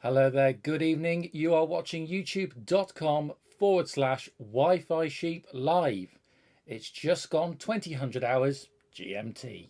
Hello there, good evening. You are watching youtube.com/Wi-Fi Sheep live. It's just gone 2000 hours GMT.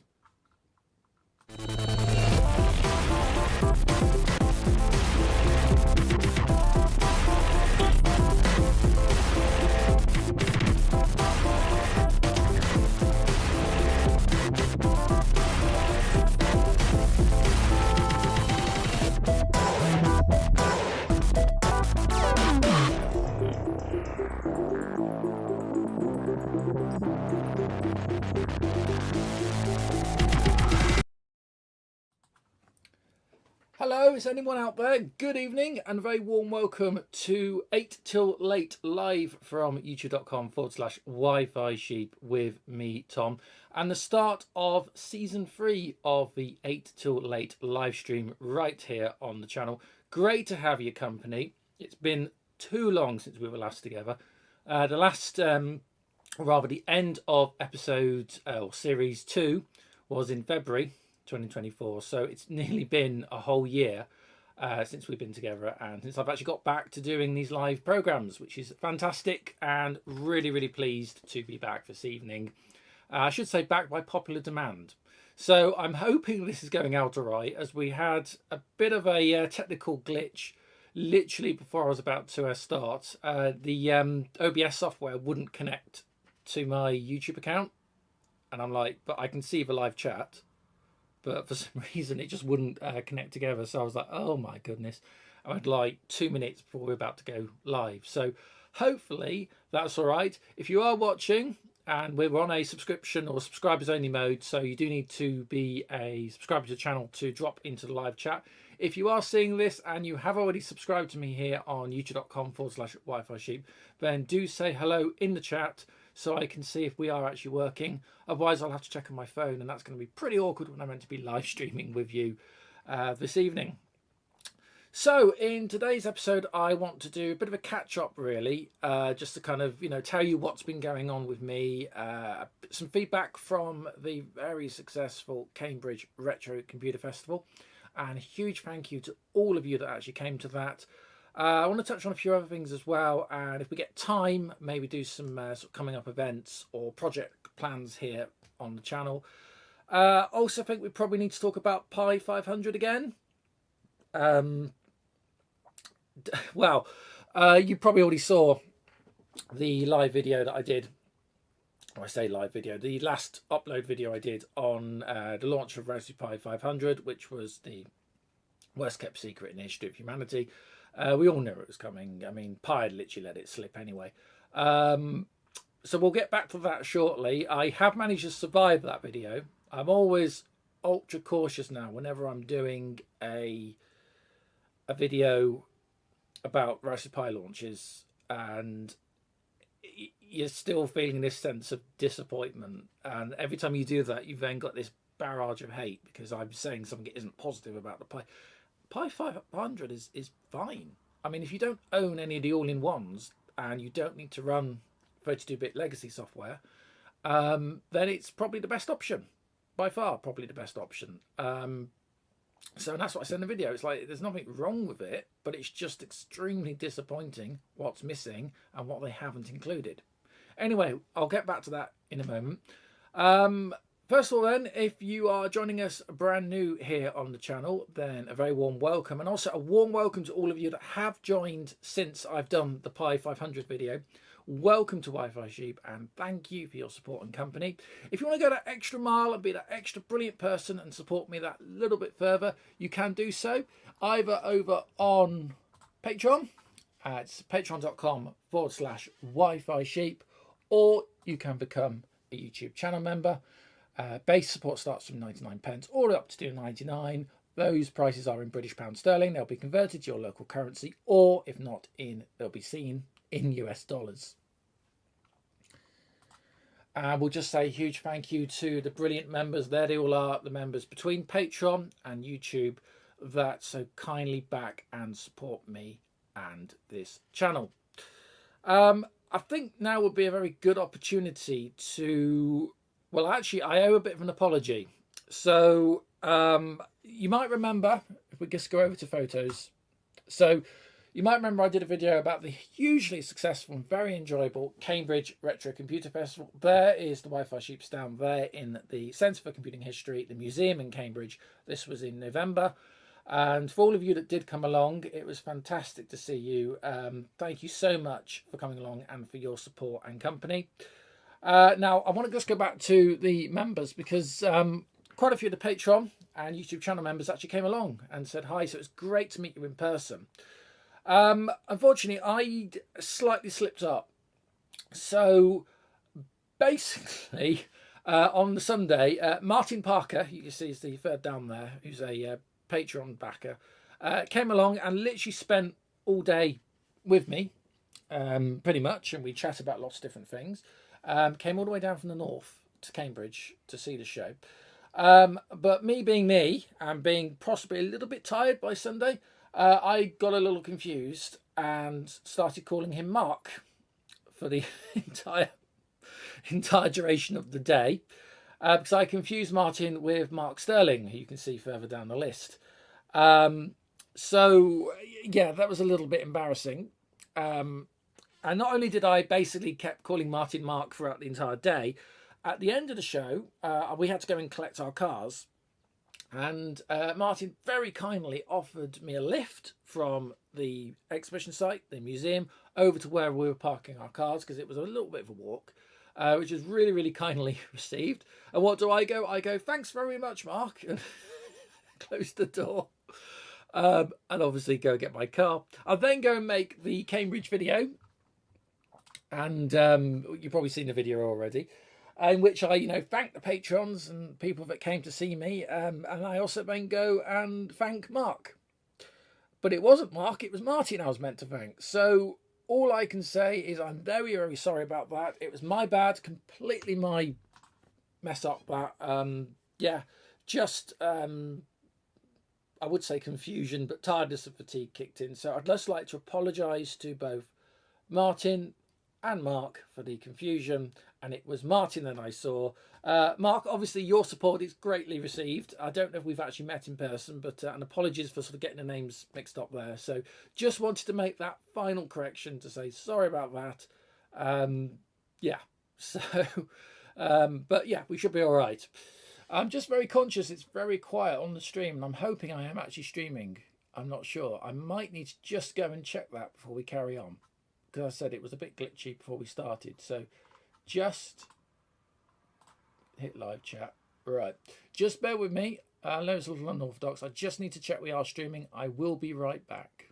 Hello, is anyone out there? Good evening and a very warm welcome to 8 Till Late live from youtube.com/Wi-Fi Sheep with me, Tom, and the start of season 3 of the 8 Till Late live stream right here on the channel. Great to have your company. It's been too long since we were last together. The end of episode or series 2 was in February 2024, so it's nearly been a whole year since we've been together and since I've actually got back to doing these live programs, which is fantastic and really pleased to be back this evening. I should say back by popular demand. So I'm hoping this is going out all right, as we had a bit of a technical glitch literally before I was about to start. The OBS software wouldn't connect to my YouTube account, and I'm like, but I can see the live chat. But for some reason, it just wouldn't connect together. So I was like, oh my goodness. I had like 2 minutes before we were about to go live. So hopefully that's all right. If you are watching, and we're on a subscription or subscribers only mode, so you do need to be a subscriber to the channel to drop into the live chat. If you are seeing this and you have already subscribed to me here on youtube.com/Wi-Fi Sheep, then do say hello in the chat, so I can see if we are actually working. Otherwise, I'll have to check on my phone, and that's going to be pretty awkward when I'm meant to be live streaming with you this evening. So in today's episode, I want to do a bit of a catch-up, really, just to kind of, tell you what's been going on with me, some feedback from the very successful Cambridge Retro Computer Festival, and a huge thank you to all of you that actually came to that. I want to touch on a few other things as well, and if we get time, maybe do some sort of coming up events or project plans here on the channel. Also, I think we probably need to talk about Pi 500 again. You probably already saw the live video that I did. Or I say live video, the last upload video I did on the launch of Raspberry Pi 500, which was the worst kept secret in the history of humanity. We all knew it was coming. I mean, Pi had literally let it slip anyway. So we'll get back to that shortly. I have managed to survive that video. I'm always ultra cautious now whenever I'm doing a video about Raspberry Pi launches, and you're still feeling this sense of disappointment. And every time you do that, you've then got this barrage of hate because I'm saying something that isn't positive about the Pi. Pi 500 is fine. I mean, if you don't own any of the all-in-ones and you don't need to run 32-bit legacy software, then it's probably the best option. By far, probably the best option. So that's what I said in the video. It's like there's nothing wrong with it, but it's just extremely disappointing what's missing and what they haven't included. Anyway, I'll get back to that in a moment. First of all then, if you are joining us brand new here on the channel, then a very warm welcome, and also a warm welcome to all of you that have joined since I've done the Pi 500 video. Welcome to Wi-Fi Sheep, and thank you for your support and company. If you want to go that extra mile and be that extra brilliant person and support me that little bit further, you can do so either over on Patreon. It's patreon.com/Wi-Fi Sheep, or you can become a YouTube channel member. Base support starts from 99p all up to $2.99. Those prices are in British pound sterling. They'll be converted to your local currency, or if not they'll be seen in US dollars. We'll just say a huge thank you to the brilliant members. There they all are, the members between Patreon and YouTube that so kindly back and support me and this channel. I think now would be a very good opportunity to, well, actually I owe a bit of an apology. So you might remember, if we just go over to photos, so you might remember I did a video about the hugely successful and very enjoyable Cambridge Retro Computer Festival. There is the Wi-Fi Sheep stand there in the Centre for Computing History, the museum in Cambridge. This was in November. And for all of you that did come along, it was fantastic to see you. Thank you so much for coming along and for your support and company. Now, I want to just go back to the members, because quite a few of the Patreon and YouTube channel members actually came along and said hi. So it's great to meet you in person. Unfortunately, I slightly slipped up. So basically, on the Sunday, Martin Parker, you can see is the third down there, who's a Patreon backer, came along and literally spent all day with me, pretty much, and we chat about lots of different things. Came all the way down from the north to Cambridge to see the show. But me being me, and being possibly a little bit tired by Sunday, I got a little confused and started calling him Mark for the entire duration of the day, because I confused Martin with Mark Sterling, who you can see further down the list. So yeah, that was a little bit embarrassing. And not only did I basically kept calling Martin Mark throughout the entire day, at the end of the show, we had to go and collect our cars. And Martin very kindly offered me a lift from the exhibition site, the museum, over to where we were parking our cars, because it was a little bit of a walk, which was really, really kindly received. And what do? I go, thanks very much, Mark, and close the door. And obviously go get my car. I'll then go and make the Cambridge video. And you've probably seen the video already, in which I, thank the patrons and people that came to see me. And I also then go and thank Mark. But it wasn't Mark, it was Martin I was meant to thank. So all I can say is I'm very, very sorry about that. It was my bad, completely my mess up that. Yeah, just, I would say confusion, but tiredness and fatigue kicked in. So I'd just like to apologise to both Martin and Mark for the confusion, and it was Martin that I saw. Mark, obviously your support is greatly received. I don't know if we've actually met in person, but and apologies for sort of getting the names mixed up there. So just wanted to make that final correction to say sorry about that. Yeah, so but yeah, we should be all right. I'm just very conscious it's very quiet on the stream, and I'm hoping I am actually streaming. I'm not sure. I might need to just go and check that before we carry on, because I said it was a bit glitchy before we started. So just hit live chat. Right, just bear with me. I know it's a little unorthodox. I just need to check we are streaming. I will be right back.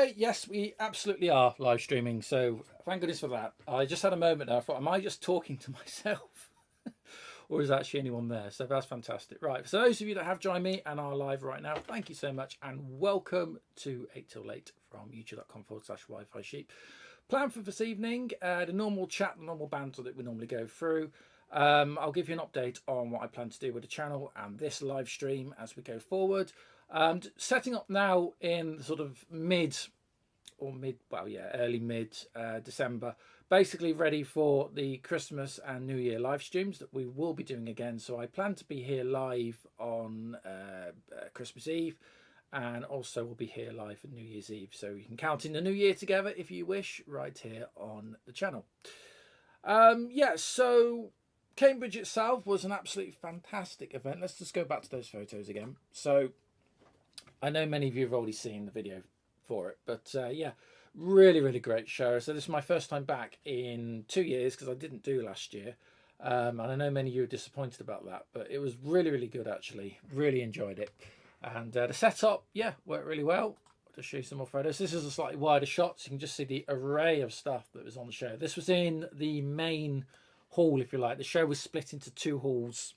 Okay, yes, we absolutely are live streaming. So thank goodness for that. I just had a moment there. I thought, am I just talking to myself? Or is actually anyone there? So that's fantastic. Right, for those of you that have joined me and are live right now, thank you so much and welcome to 8 Till Late from youtube.com/Wi-Fi Sheep. Plan for this evening, the normal chat, the normal banter that we normally go through. I'll give you an update on what I plan to do with the channel and this live stream as we go forward. Setting up now in sort of early mid December, basically ready for the Christmas and New Year live streams that we will be doing again. So I plan to be here live on Christmas Eve, and also we'll be here live for New Year's Eve. So you can count in the new year together if you wish, right here on the channel. So Cambridge itself was an absolutely fantastic event. Let's just go back to those photos again. So I know many of you have already seen the video for it, but really great show. So this is my first time back in 2 years because I didn't do last year, and I know many of you are disappointed about that, but it was really good actually. Really enjoyed it, and the setup worked really well. I'll just show you some more photos. This is a slightly wider shot, so you can just see the array of stuff that was on the show. This was in the main hall, if you like. The show was split into two halls,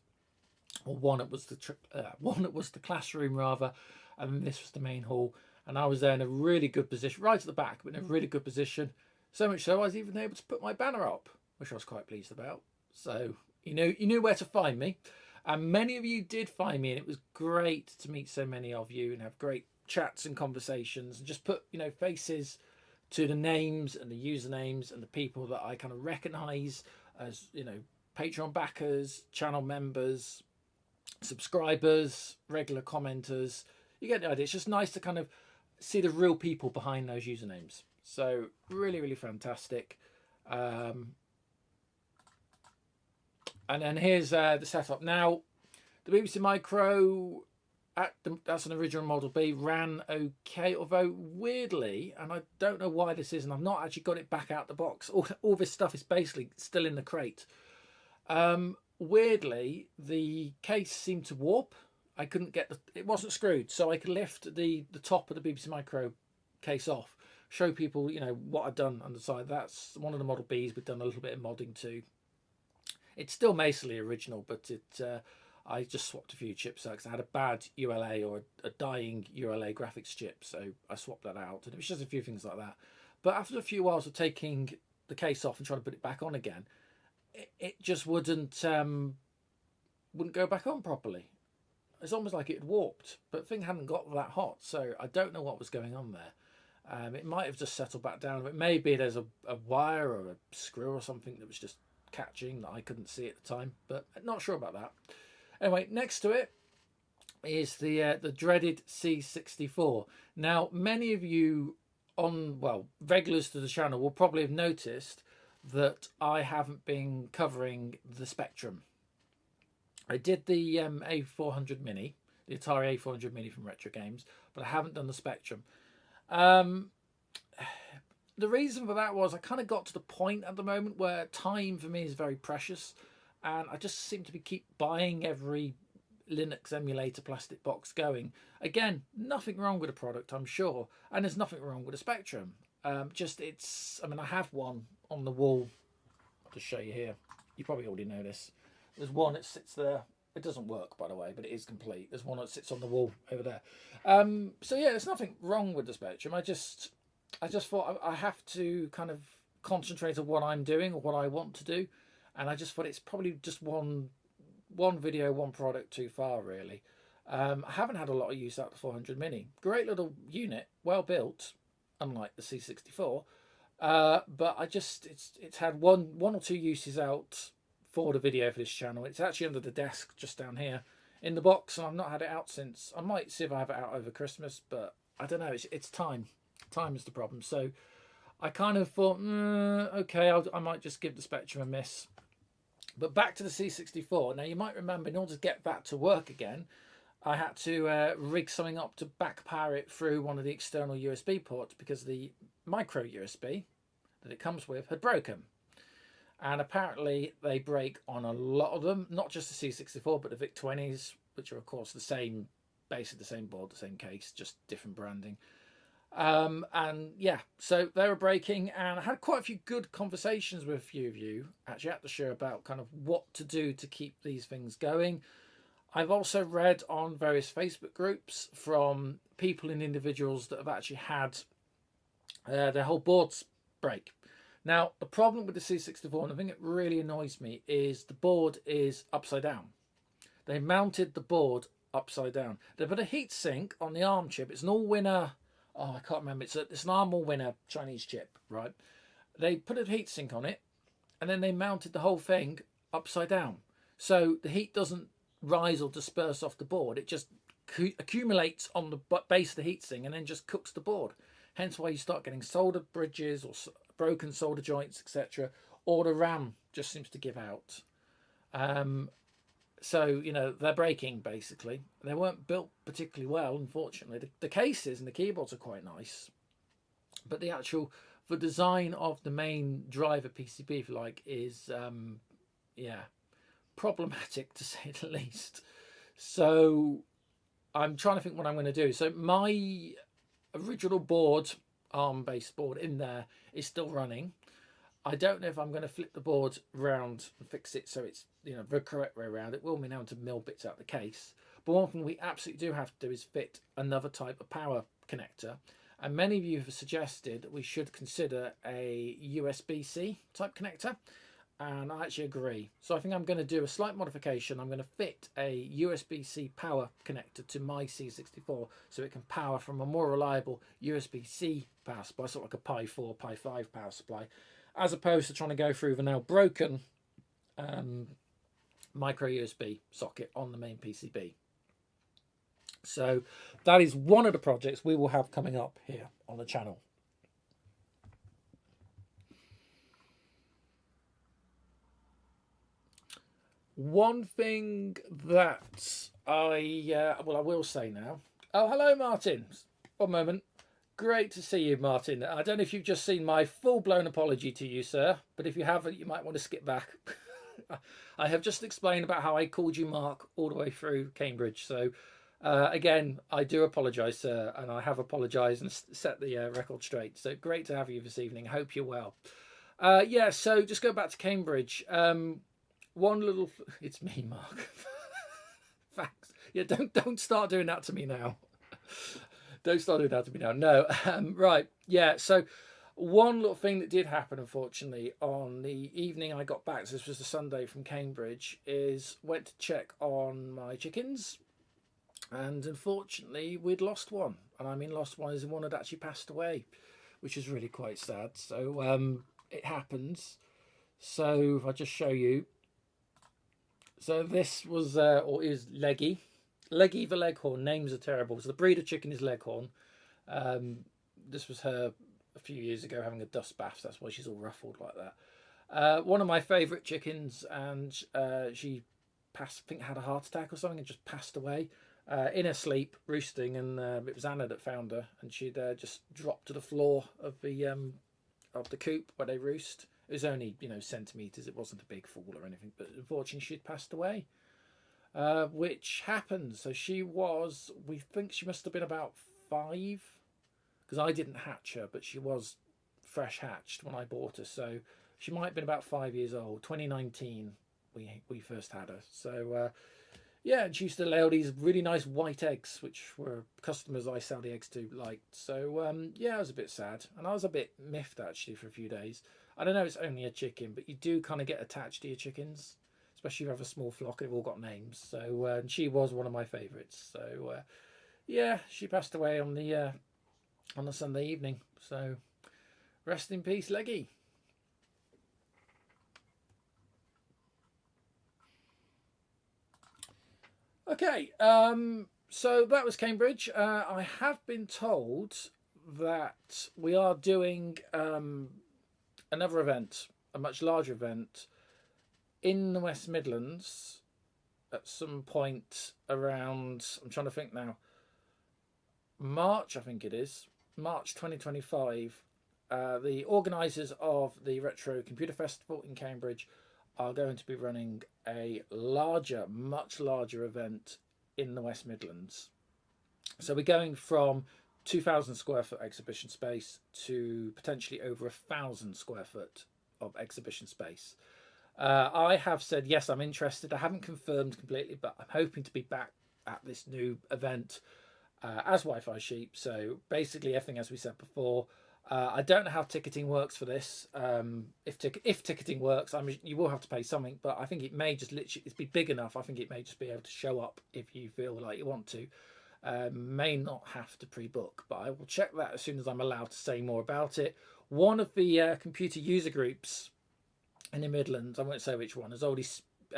or one that was the classroom rather, and then this was the main hall. And I was there in a really good position, right at the back, but in a really good position. So much so I was even able to put my banner up, which I was quite pleased about. So you knew where to find me, and many of you did find me, and it was great to meet so many of you and have great chats and conversations, and just put faces to the names and the usernames and the people that I kind of recognise as Patreon backers, channel members, subscribers, regular commenters. You get the idea. It's just nice to kind of see the real people behind those usernames. So really fantastic. And then here's the setup. Now, the BBC Micro, that's an original Model B, ran okay, although weirdly, and I don't know why this is, and I've not actually got it back out the box. All this stuff is basically still in the crate. Weirdly, the case seemed to warp. I couldn't get it wasn't screwed, so I could lift the top of the BBC Micro case off, show people what I've done on the side. That's one of the Model Bs we've done a little bit of modding to. It's still basically original, but I just swapped a few chips out because I had a bad ULA or a dying ULA graphics chip, so I swapped that out, and it was just a few things like that. But after a few hours of taking the case off and trying to put it back on again, it just wouldn't go back on properly. It's almost like it had warped, but the thing hadn't got that hot, so I don't know what was going on there. It might have just settled back down, but maybe there's a wire or a screw or something that was just catching that I couldn't see at the time, but not sure about that. Anyway, next to it is the dreaded C64. Now, many of you regulars to the channel will probably have noticed that I haven't been covering the Spectrum. I did the A400 Mini, the Atari A400 Mini from Retro Games, but I haven't done the Spectrum. The reason for that was I kind of got to the point at the moment where time for me is very precious, and I just seem to keep buying every Linux emulator plastic box going. Again, nothing wrong with the product, I'm sure, and there's nothing wrong with the Spectrum. I have one on the wall. I'll just show you here. You probably already know this. There's one that sits there. It doesn't work, by the way, but it is complete. There's one that sits on the wall over there. There's nothing wrong with the Spectrum. I just thought I have to kind of concentrate on what I'm doing or what I want to do, and I just thought it's probably just one video, one product too far, really. I haven't had a lot of use out of the 400 Mini. Great little unit, well built, unlike the C64. But it's had one or two uses out for the video for this channel. It's actually under the desk just down here in the box, and I've not had it out since. I might see if I have it out over Christmas, but I don't know. It's time. Time is the problem. So I kind of thought, okay, I might just give the Spectrum a miss. But back to the C64. Now, you might remember, in order to get that to work again, I had to rig something up to back power it through one of the external USB ports because the micro USB that it comes with had broken. And apparently they break on a lot of them, not just the C64, but the VIC-20s, which are, of course, the same, basically the same board, the same case, just different branding. And yeah, so they were breaking, and I had quite a few good conversations with a few of you actually at the show about kind of what to do to keep these things going. I've also read on various Facebook groups from people and individuals that have actually had their whole boards break. Now, the problem with the C64, and the thing that really annoys me, is the board is upside down. They mounted the board upside down. They put a heatsink on the ARM chip. It's an all-winner. Oh, I can't remember. It's an ARM all-winner Chinese chip, right? They put a heatsink on it, and then they mounted the whole thing upside down. So the heat doesn't rise or disperse off the board. It just accumulates on the base of the heatsink and then just cooks the board. Hence why you start getting soldered bridges or broken solder joints, etc. Or the RAM just seems to give out. So, you know, they're breaking, basically. They weren't built particularly well, unfortunately. The cases and the keyboards are quite nice. But the design of the main driver PCB, if you like, is, problematic, to say the least. So I'm trying to think what I'm going to do. So my original board, ARM-based board in there, is still running. I don't know if I'm going to flip the board around and fix it so it's, you know, the correct way around. It will mean having to mill bits out of the case. But one thing we absolutely do have to do is fit another type of power connector. And many of you have suggested that we should consider a USB-C type connector. And I actually agree. So I think I'm going to do a slight modification. I'm going to fit a USB-C power connector to my C64 so it can power from a more reliable USB-C power supply, sort of like a Pi 4, Pi 5 power supply, as opposed to trying to go through the now broken micro USB socket on the main PCB. So that is one of the projects we will have coming up here on the channel. One thing that I will say now. Oh, hello, Martin. 1 moment. Great to see you, Martin. I don't know if you've just seen my full-blown apology to you, sir, but if you haven't, you might want to skip back. I have just explained about how I called you Mark all the way through Cambridge. So, again, I do apologise, sir, and I have apologised and set the record straight. So great to have you this evening. Hope you're well. Yeah, so just go back to Cambridge. It's me, Mark. Thanks. Yeah, don't start doing that to me now. Don't start doing that to me now. No, right. Yeah. So one little thing that did happen, unfortunately, on the evening I got back, so this was the Sunday from Cambridge, is went to check on my chickens, and unfortunately we'd lost one. And I mean lost one as one had actually passed away, which is really quite sad. So it happens. So if I just show you. So this was, or is Leggy. Leggy the Leghorn. Names are terrible. So the breed of chicken is Leghorn. This was her a few years ago having a dust bath. That's why she's all ruffled like that. One of my favourite chickens, and she passed, I think had a heart attack or something and just passed away in her sleep, roosting. And it was Anna that found her, and she'd just dropped to the floor of the coop where they roost. It was only, centimetres. It wasn't a big fall or anything. But unfortunately, she'd passed away, which happened. So we think she must have been about 5, because I didn't hatch her, but she was fresh hatched when I bought her. So she might have been about 5 years old. 2019, we first had her. So, yeah, and she used to lay all these really nice white eggs, which were customers I sell the eggs to liked. So, yeah, I was a bit sad. And I was a bit miffed, actually, for a few days. I don't know, it's only a chicken, but you do kind of get attached to your chickens, especially if you have a small flock and they've all got names. So and she was one of my favourites. So yeah, she passed away on the Sunday evening. So rest in peace, Leggy. Okay, so that was Cambridge. I have been told that we are doing another event, a much larger event, in the West Midlands at some point around, I'm trying to think now, March, I think it is, March 2025. The organisers of the Retro Computer Festival in Cambridge are going to be running a much larger event in the West Midlands. So we're going from 2,000 square foot exhibition space to potentially over 1,000 square foot of exhibition space. I have said yes, I'm interested. I haven't confirmed completely, but I'm hoping to be back at this new event as Wi-Fi Sheep. So basically everything as we said before. I don't know how ticketing works for this. If ticketing works, you will have to pay something, but I think it may just literally be big enough. I think it may just be able to show up if you feel like you want to. May not have to pre-book, but I will check that as soon as I'm allowed to say more about it. One of the computer user groups in the Midlands, I won't say which one, has already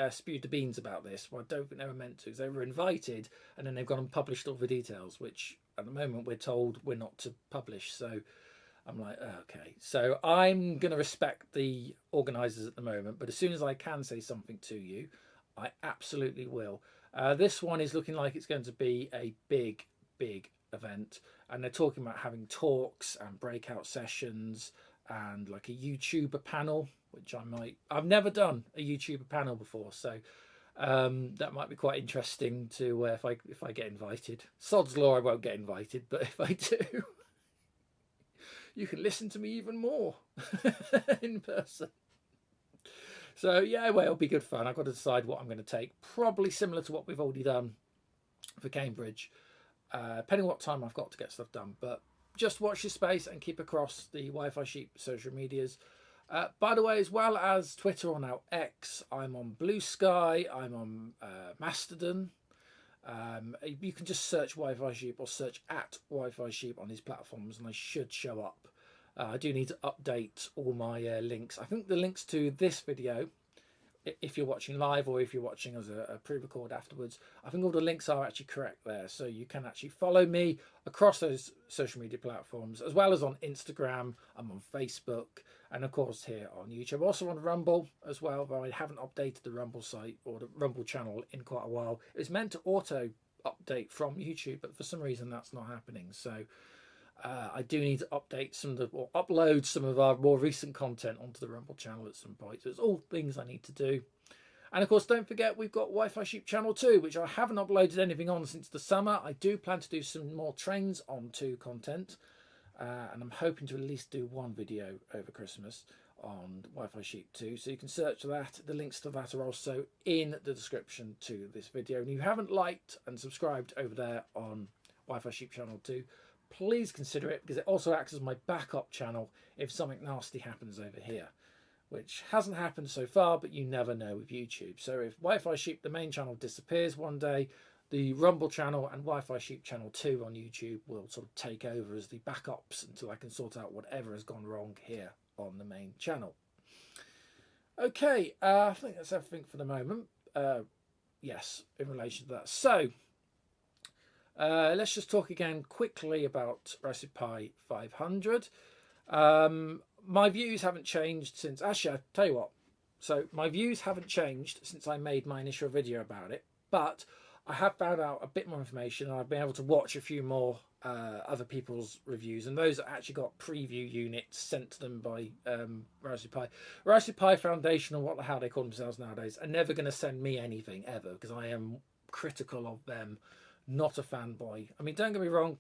spewed the beans about this. Well, I don't think they were meant to, because they were invited and then they've gone and published all the details, which at the moment we're told we're not to publish. So I'm like, oh, okay. So I'm going to respect the organisers at the moment, but as soon as I can say something to you, I absolutely will. This one is looking like it's going to be a big event, and they're talking about having talks and breakout sessions and like a YouTuber panel, which I've never done a YouTuber panel before, so that might be quite interesting to if I get invited. Sod's law, I won't get invited, but if I do, you can listen to me even more in person. So yeah, well, it'll be good fun. I've got to decide what I'm going to take. Probably similar to what we've already done for Cambridge, depending on what time I've got to get stuff done. But just watch your space and keep across the Wi-Fi Sheep social medias. By the way, as well as Twitter or now X, I'm on Blue Sky, I'm on Mastodon. You can just search Wi-Fi Sheep or search at Wi-Fi Sheep on these platforms and I should show up. I do need to update all my links. I think the links to this video, if you're watching live or if you're watching as a pre-record afterwards, I think all the links are actually correct there. So you can actually follow me across those social media platforms, as well as on Instagram. I'm on Facebook, and of course here on YouTube. Also on Rumble as well, though I haven't updated the Rumble site or the Rumble channel in quite a while. It's meant to auto update from YouTube, but for some reason that's not happening. So I do need to update or upload some of our more recent content onto the Rumble channel at some point. So it's all things I need to do. And of course, don't forget we've got Wi-Fi Sheep Channel 2, which I haven't uploaded anything on since the summer. I do plan to do some more trains on 2 content. And I'm hoping to at least do one video over Christmas on Wi-Fi Sheep 2. So you can search that. The links to that are also in the description to this video. And if you haven't liked and subscribed over there on Wi-Fi Sheep Channel 2, please consider it, because it also acts as my backup channel if something nasty happens over here, which hasn't happened so far, but you never know with YouTube. So if Wi-Fi Sheep, the main channel, disappears one day, the Rumble channel and Wi-Fi Sheep Channel 2 on YouTube will sort of take over as the backups until I can sort out whatever has gone wrong here on the main channel. Okay, I think that's everything for the moment. Yes, in relation to that. So let's just talk again quickly about Raspberry Pi 500. My views haven't changed since, actually I'll tell you what, so my views haven't changed since I made my initial video about it, but I have found out a bit more information and I've been able to watch a few more other people's reviews, and those that actually got preview units sent to them by Raspberry Pi. Raspberry Pi Foundation, or what the hell they call themselves nowadays, are never going to send me anything ever, because I am critical of them. Not a fanboy. I mean, don't get me wrong,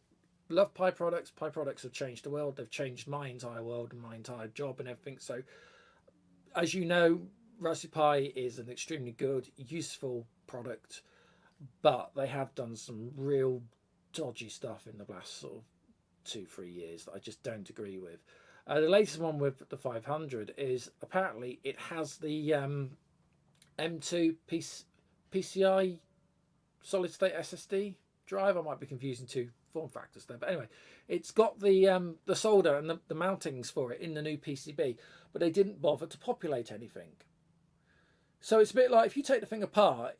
love Pi products. Pi products have changed the world. They've changed my entire world and my entire job and everything. So, as you know, Raspberry Pi is an extremely good, useful product, but they have done some real dodgy stuff in the last sort of 2-3 years that I just don't agree with. The latest one with the 500 is apparently it has the M2 PCI solid state SSD drive. I might be confusing 2 form factors there, but anyway, it's got the solder and the mountings for it in the new PCB, but they didn't bother to populate anything. So it's a bit like if you take the thing apart,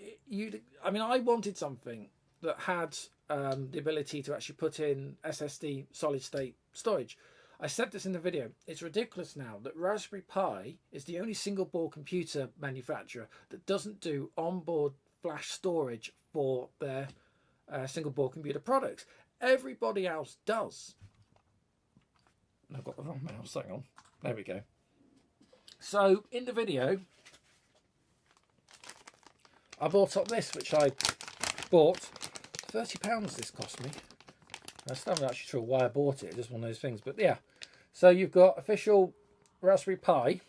I mean, I wanted something that had the ability to actually put in SSD solid state storage. I said this in the video. It's ridiculous now that Raspberry Pi is the only single board computer manufacturer that doesn't do onboard flash storage for their single board computer products. Everybody else does. I've got the wrong mouse, hang on. There we go. So in the video, I bought up this, which I bought £30 this cost me. I'm not actually sure why I bought it. It's just one of those things. But yeah, so you've got official Raspberry Pi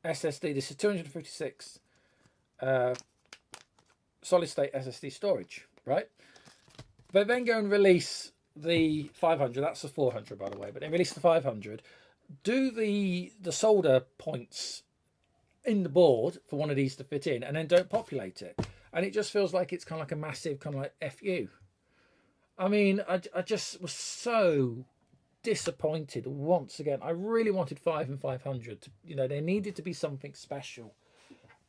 SSD. This is 256 solid state SSD storage, right? They then go and release the 500. That's the 400, by the way. But they release the 500. Do the solder points in the board for one of these to fit in, and then don't populate it. And it just feels like it's kind of like a massive kind of like FU. I mean, I just was so disappointed once again. I really wanted 5 and 500. You know, they needed to be something special.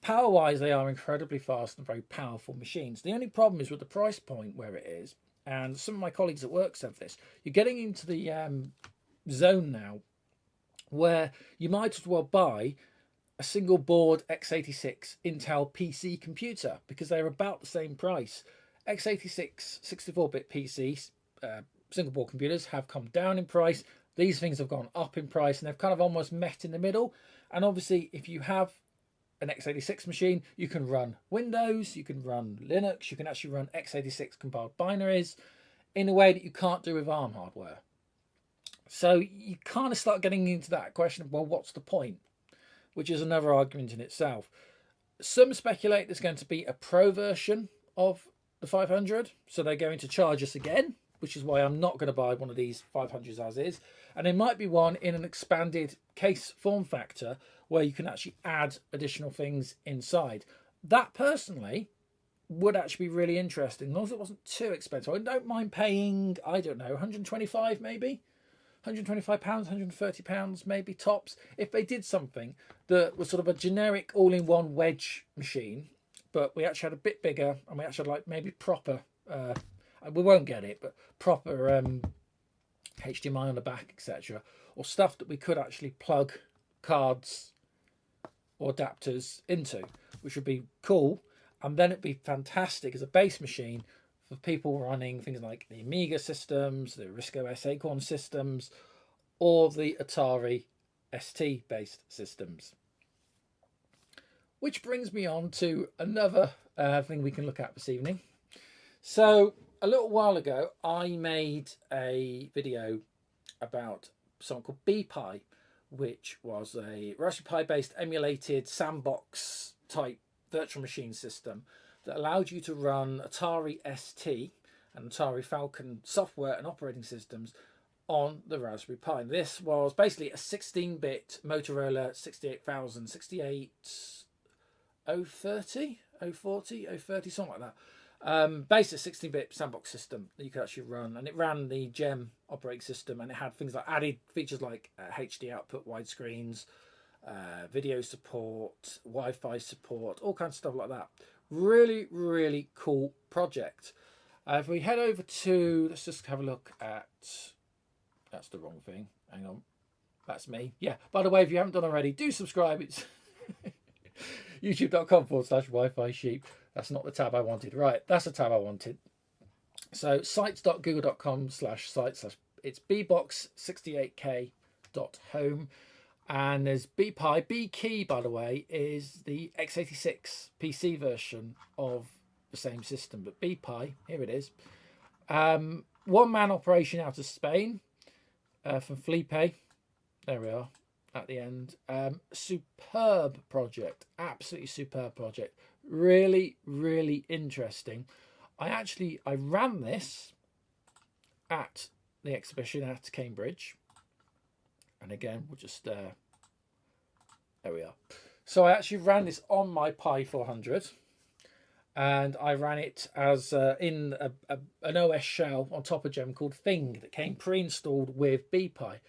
Power-wise, they are incredibly fast and very powerful machines. The only problem is with the price point where it is, and some of my colleagues at work said this, you're getting into the zone now where you might as well buy a single board x86 Intel PC computer because they're about the same price. x86 64-bit PCs, single board computers, have come down in price. These things have gone up in price, and they've kind of almost met in the middle. And obviously, if you have an x86 machine, you can run Windows, you can run Linux, you can actually run x86 compiled binaries in a way that you can't do with ARM hardware. So you kind of start getting into that question of, well, what's the point? Which is another argument in itself. Some speculate there's going to be a pro version of the 500, so they're going to charge us again, which is why I'm not going to buy one of these 500s as is. And there might be one in an expanded case form factor where you can actually add additional things inside. That personally would actually be really interesting, as long as it wasn't too expensive. I don't mind paying, I don't know, 125 maybe? £125, £130 maybe tops, if they did something that was sort of a generic all-in-one wedge machine, but we actually had a bit bigger, and we actually had like maybe proper, we won't get it, but proper HDMI on the back, etc., or stuff that we could actually plug cards or adapters into, which would be cool. And then it'd be fantastic as a base machine for people running things like the Amiga systems, the RISC OS Acorn systems, or the Atari ST based systems. Which brings me on to another thing we can look at this evening. So a little while ago, I made a video about something called BPi, which was a Raspberry Pi based emulated sandbox type virtual machine system that allowed you to run Atari ST and Atari Falcon software and operating systems on the Raspberry Pi. This was basically a 16-bit Motorola 68000, 68030, 040, 030, something like that. Basically a 16-bit sandbox system that you could actually run, and it ran the GEM operating system, and it had things like added features like HD output widescreens, video support, Wi-Fi support, all kinds of stuff like that. Really, really cool project. If we head over to, let's just have a look at, that's the wrong thing, hang on, that's me. Yeah, by the way, if you haven't done already, do subscribe. It's youtube.com/Wi-Fi sheep. That's not the tab I wanted. Right, that's the tab I wanted. So sites.google.com/sites/ it's bbox68k.home. And there's BPi. BKey, by the way, is the x86 PC version of the same system. But BPi, here it is. One-man operation out of Spain from Felipe. There we are at the end. Superb project. Absolutely superb project. Really, really interesting. I ran this at the exhibition at Cambridge. And again, we'll just, there we are. So I actually ran this on my Pi 400. And I ran it as in an OS shell on top of GEM called Thing that came pre-installed with BPi.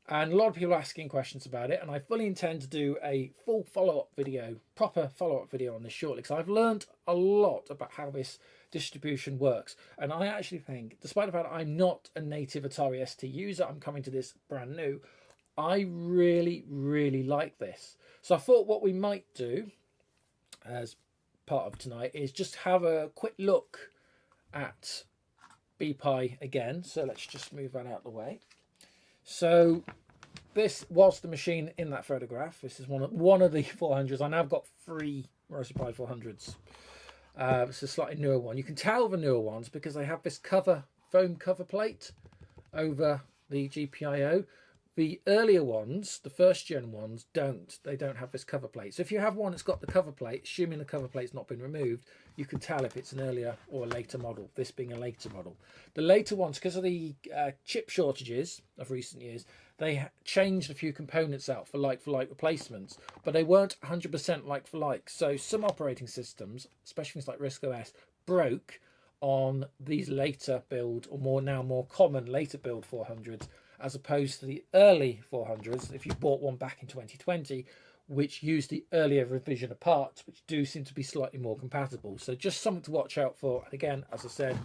And a lot of people are asking questions about it. And I fully intend to do a full follow-up video, proper follow-up video on this shortly. Because I've learned a lot about how this distribution works. And I actually think, despite the fact that I'm not a native Atari ST user, I'm coming to this brand new, I really, really like this. So I thought what we might do as part of tonight is just have a quick look at BPi again. So let's just move that out of the way. So this was the machine in that photograph. This is one of the 400s. I now have got 3 Raspberry Pi 400s. This is a slightly newer one. You can tell the newer ones because they have this cover foam cover plate over the GPIO. The earlier ones, the first gen ones, don't. They don't have this cover plate. So if you have one that's got the cover plate, assuming the cover plate's not been removed, you can tell if it's an earlier or a later model, this being a later model. The later ones, because of the chip shortages of recent years, they changed a few components out for like-for-like replacements, but they weren't 100% like-for-like. So some operating systems, especially things like RISC OS, broke on these later build, or more common later build 400s, as opposed to the early 400s, if you bought one back in 2020, which used the earlier revision of parts, which do seem to be slightly more compatible. So just something to watch out for. And again, as I said,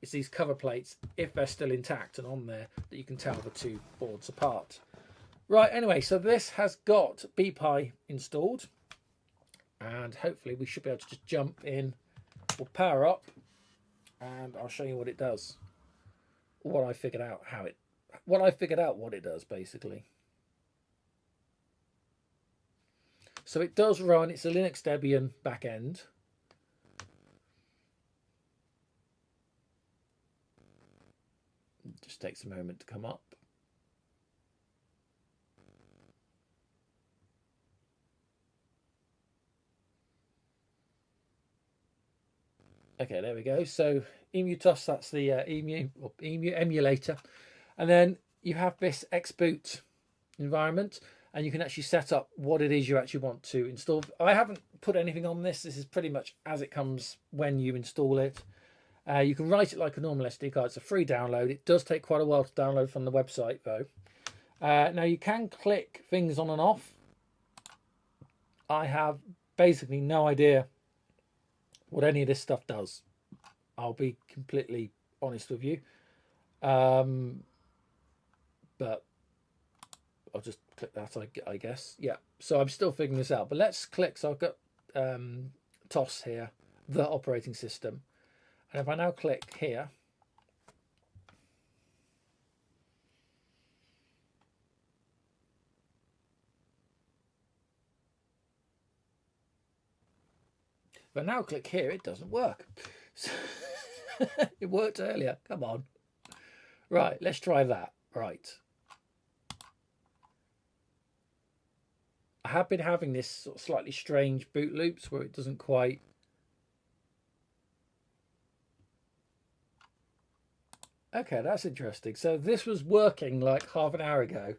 it's these cover plates, if they're still intact and on there, that you can tell the two boards apart. Right, anyway, so this has got BPI installed, and hopefully we should be able to just jump in. We'll power up, and I'll show you what it does. What I figured out what it does, basically. So it does run, it's a Linux Debian backend. It just takes a moment to come up. Okay, there we go. So EmuTOS, that's the EMU emulator. And then you have this Xboot environment, and you can actually set up what it is you actually want to install. I haven't put anything on this. This is pretty much as it comes when you install it. You can write it like a normal SD card. It's a free download. It does take quite a while to download from the website, though. Now, you can click things on and off. I have basically no idea what any of this stuff does. I'll be completely honest with you. But I'll just click that, I guess. Yeah, so I'm still figuring this out. But let's click. So I've got TOS here, the operating system. And if I now click here, if I now click here, it doesn't work. It worked earlier. Come on. Right, let's try that. Right. I have been having this sort of slightly strange boot loops where it doesn't quite... Okay, that's interesting. So this was working like half an hour ago,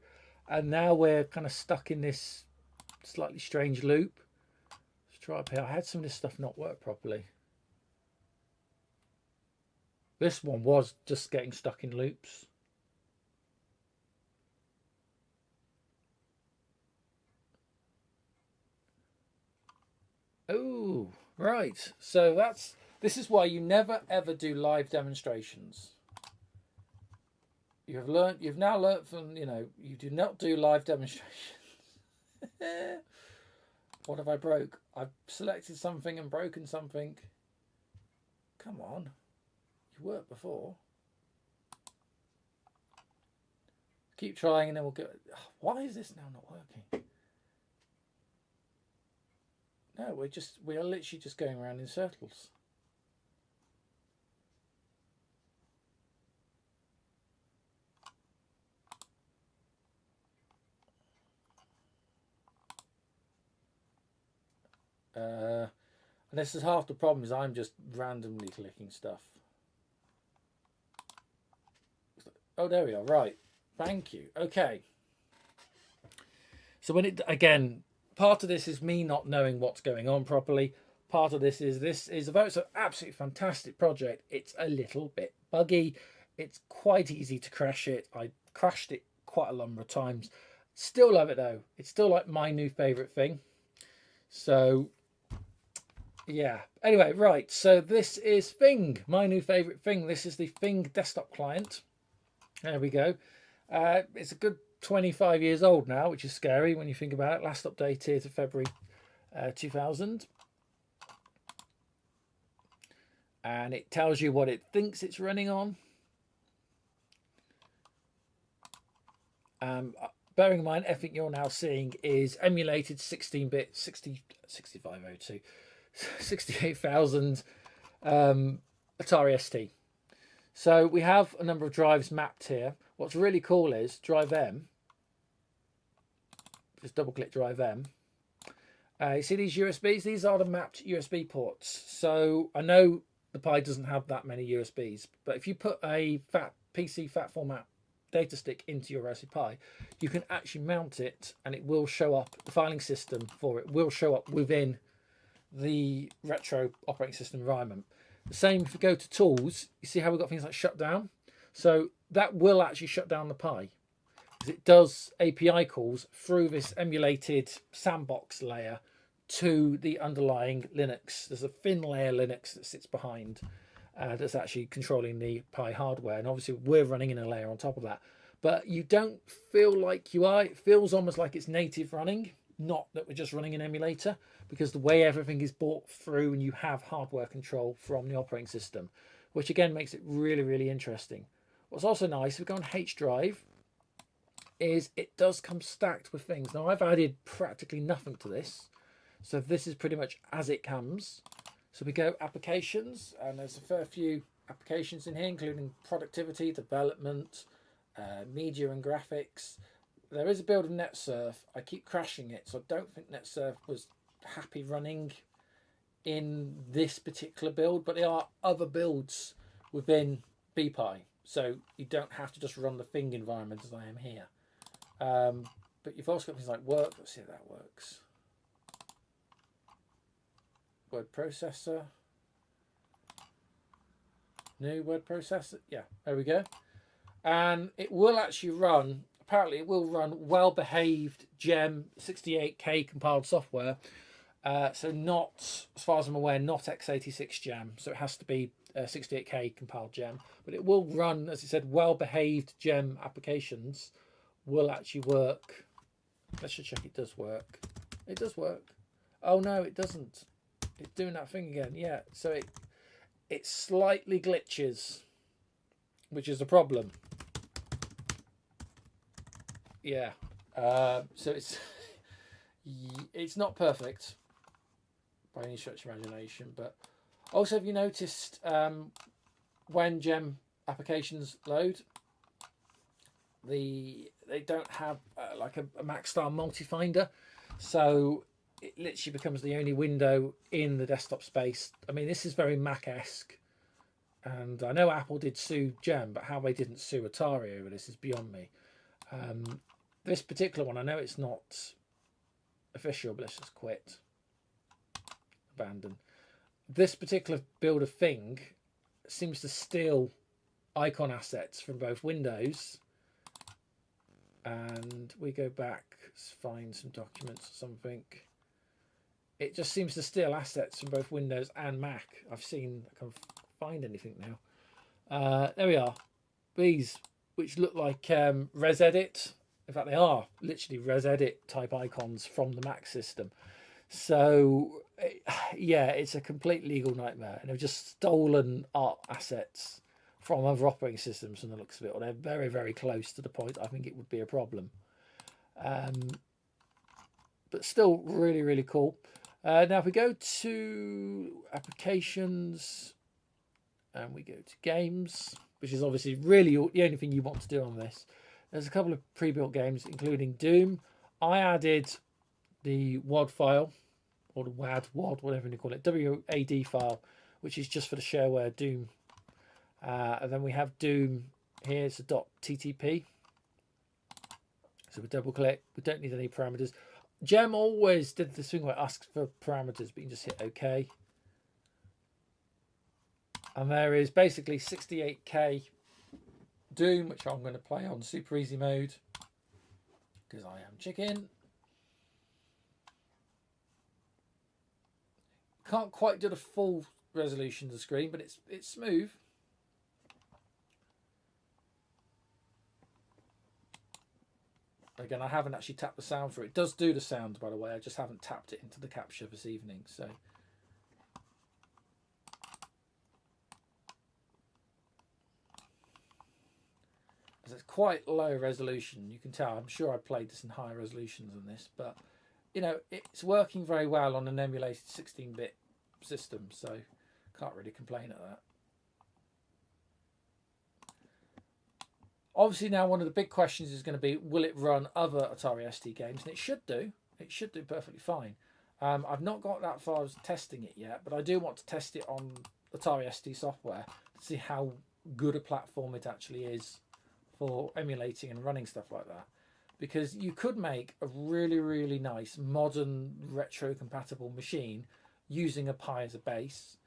and now we're kind of stuck in this slightly strange loop. Let's try up here. I had some of this stuff not work properly. This one was just getting stuck in loops. Oh, right. So this is why you never ever do live demonstrations. You've now learnt from, you do not do live demonstrations. What have I broke? I've selected something and broken something. Come on. You worked before. Keep trying and then we'll go. Why is this now not working? No, we are literally just going around in circles. And this is half the problem, is I'm just randomly clicking stuff. Oh, there we are. Right. Thank you. Okay. So again, part of this is me not knowing what's going on properly. Part of this is although it's an absolutely fantastic project, it's a little bit buggy. It's quite easy to crash it. I crashed it quite a number of times. Still love it though. It's still like my new favorite thing. So yeah. Anyway, right. So this is Thing, my new favorite thing. This is the Thing desktop client. There we go. It's a good 25 years old now, which is scary when you think about it. Last updated to February 2000. And it tells you what it thinks it's running on. Bearing in mind, everything you're now seeing is emulated 16-bit 6502 68,000 Atari ST. So we have a number of drives mapped here. What's really cool is drive M. Just double click drive M. You see these USBs? These are the mapped USB ports. So I know the Pi doesn't have that many USBs, but if you put a PC fat format data stick into your Raspberry Pi, you can actually mount it and it will show up, the filing system for it will show up within the retro operating system environment. The same if you go to tools, you see how we've got things like shutdown? So that will actually shut down the Pi. It does API calls through this emulated sandbox layer to the underlying Linux. There's a thin layer Linux that sits behind that's actually controlling the Pi hardware. And obviously we're running in a layer on top of that. But you don't feel like you are. It feels almost like it's native running, not that we're just running an emulator, because the way everything is brought through and you have hardware control from the operating system, which again makes it really, really interesting. What's also nice, if we go on H drive, is it does come stacked with things. Now I've added practically nothing to this, so this is pretty much as it comes. So we go applications, and there's a fair few applications in here, including productivity, development, media and graphics. There is a build of NetSurf. I keep crashing it, so I don't think NetSurf was happy running in this particular build, but there are other builds within BPi, so you don't have to just run the Thing environment as I am here. But you've also got things like work. Let's see if that works. Word processor. New word processor. Yeah, there we go. And it will actually run, apparently it will run well-behaved GEM 68K compiled software. So not, as far as I'm aware, not x86 GEM. So it has to be 68K compiled GEM. But it will run, as I said, well-behaved GEM applications will actually work. Let's just check it does work. It does work. Oh no, it doesn't. It's doing that thing again. Yeah, so it slightly glitches, which is a problem. Yeah. So it's not perfect by any stretch of imagination, but also have you noticed when GEM applications load, they don't have like a Mac style multi-finder, so it literally becomes the only window in the desktop space. I mean, this is very Mac-esque, and I know Apple did sue GEM, but how they didn't sue Atari over this is beyond me. This particular one, I know it's not official, but let's just quit. Abandon. This particular build of Thing seems to steal icon assets from both Windows, and we go back, find some documents or something. It just seems to steal assets from both Windows and Mac. I can't find anything now. There we are. These, which look like ResEdit. In fact, they are literally ResEdit type icons from the Mac system. So, yeah, it's a complete legal nightmare. And they've just stolen art assets from other operating systems from the looks of it. Or they're very, very close to the point I think it would be a problem. But still really, really cool. Now, if we go to applications and we go to games, which is obviously really the only thing you want to do on this, there's a couple of pre-built games, including Doom. I added the WAD file, or the WAD, whatever you call it, WAD file, which is just for the shareware Doom. And then we have Doom here, it's a .ttp. So we double click, we don't need any parameters. GEM always did this thing where it asks for parameters, but you can just hit OK. And there is basically 68K Doom, which I'm going to play on super easy mode because I am chicken. Can't quite do the full resolution of the screen, but it's smooth. Again, I haven't actually tapped the sound for it. It does do the sound, by the way. I just haven't tapped it into the capture this evening. So, as it's quite low resolution, you can tell. I'm sure I played this in higher resolutions than this, but you know, it's working very well on an emulated 16-bit system. So, can't really complain at that. Obviously now one of the big questions is going to be, will it run other Atari ST games? And it should do. It should do perfectly fine. I've not got that far as testing it yet, but I do want to test it on Atari ST software to see how good a platform it actually is for emulating and running stuff like that. Because you could make a really, really nice modern retro compatible machine using a Pi as a base,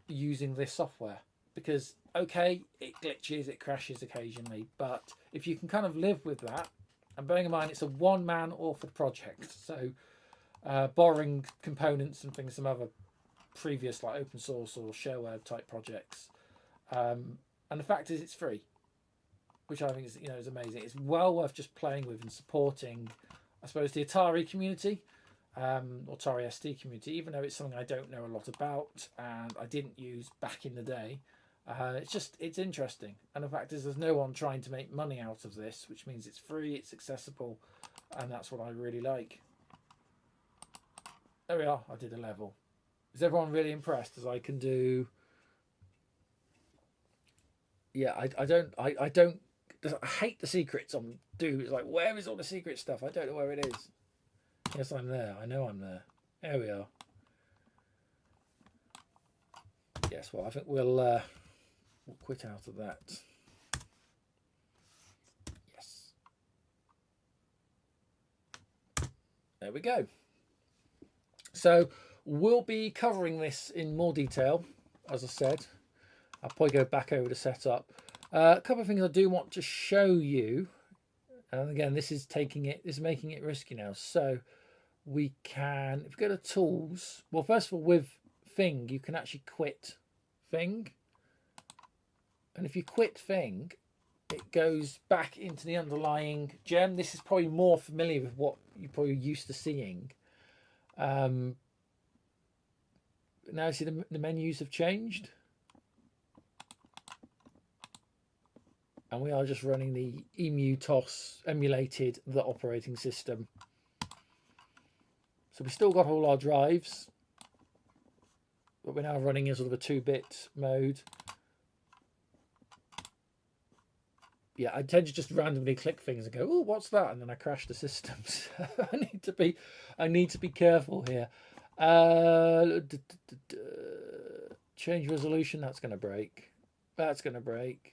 using this software. Because okay, it glitches, it crashes occasionally, but if you can kind of live with that, and bearing in mind it's a one-man authored project, so borrowing components and things from other previous like open source or shareware type projects, and the fact is it's free, which I think is is amazing. It's well worth just playing with and supporting, I suppose, the Atari community, Atari ST community, even though it's something I don't know a lot about and I didn't use back in the day. It's interesting, and the fact is there's no one trying to make money out of this, which means it's free, it's accessible, and that's what I really like. There we are. I did a level. Is everyone really impressed as I can do? Yeah, I don't I hate the secrets on do. It's like, where is all the secret stuff? I don't know where it is. Yes, I'm there. I know I'm there. There we are. Yes, well, I think we'll quit out of that. Yes. There we go. So we'll be covering this in more detail, as I said. I'll probably go back over the setup. A couple of things I do want to show you. And again, this is making it risky now. So we can, if we go to tools, well, first of all, with Thing, you can actually quit Thing. And if you quit Thing, it goes back into the underlying gem. This is probably more familiar with what you're probably used to seeing. Now see the menus have changed. And we are just running the EMU-TOS emulated the operating system. So we still got all our drives, but we're now running in sort of a 2-bit mode. Yeah, I tend to just randomly click things and go, oh, what's that? And then I crash the system. So I need to be careful here. Change resolution, that's going to break. That's going to break.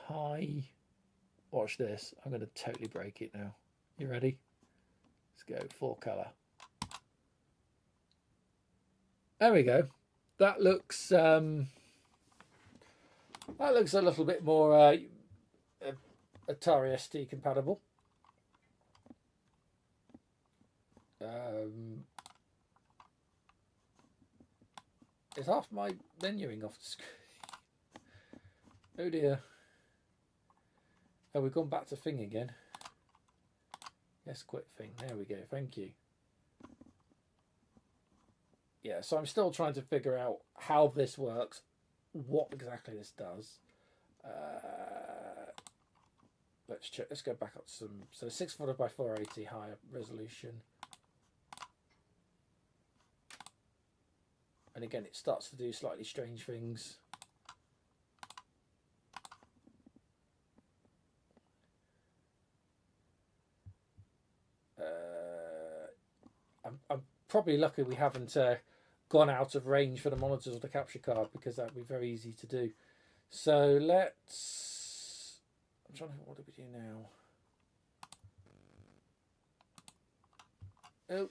High. Watch this. I'm going to totally break it now. You ready? Let's go 4 color. There we go. That looks a little bit more Atari ST compatible. Is half my menuing off the screen? Oh dear. Oh, we've gone back to Thing again. Yes, quit Thing. There we go. Thank you. Yeah, so I'm still trying to figure out how this works, what exactly this does. Let's check. Let's go back up to some. So 640 by 480 higher resolution. And again, it starts to do slightly strange things. I'm probably lucky we haven't gone out of range for the monitors or the capture card, because that would be very easy to do. So let's... I'm trying to think, what do we do now? Oh,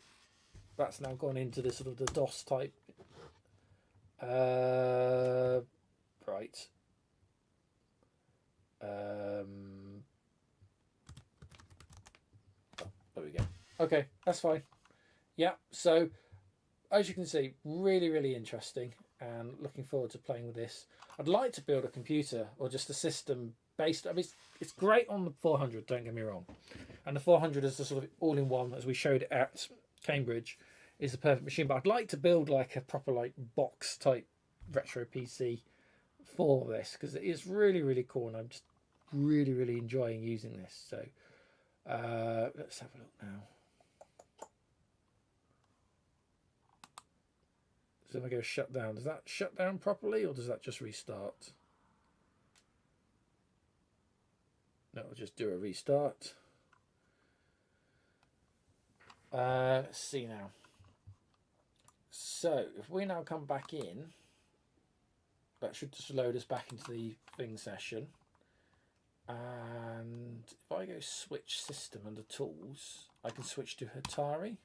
that's now gone into the sort of the DOS type. Right. Oh, there we go. Okay, that's fine. Yeah, so as you can see, really, really interesting, and looking forward to playing with this. I'd like to build a computer or just a system based. I mean, it's great on the 400. Don't get me wrong, and the 400 is the sort of all-in-one, as we showed at Cambridge, is the perfect machine. But I'd like to build like a proper like box type retro PC for this, because it is really, really cool, and I'm just really, really enjoying using this. So let's have a look now. So if I go shut down, does that shut down properly, or does that just restart? It'll just do a restart. Let's see now. So if we now come back in, that should just load us back into the thing session. And if I go switch system under tools, I can switch to Atari.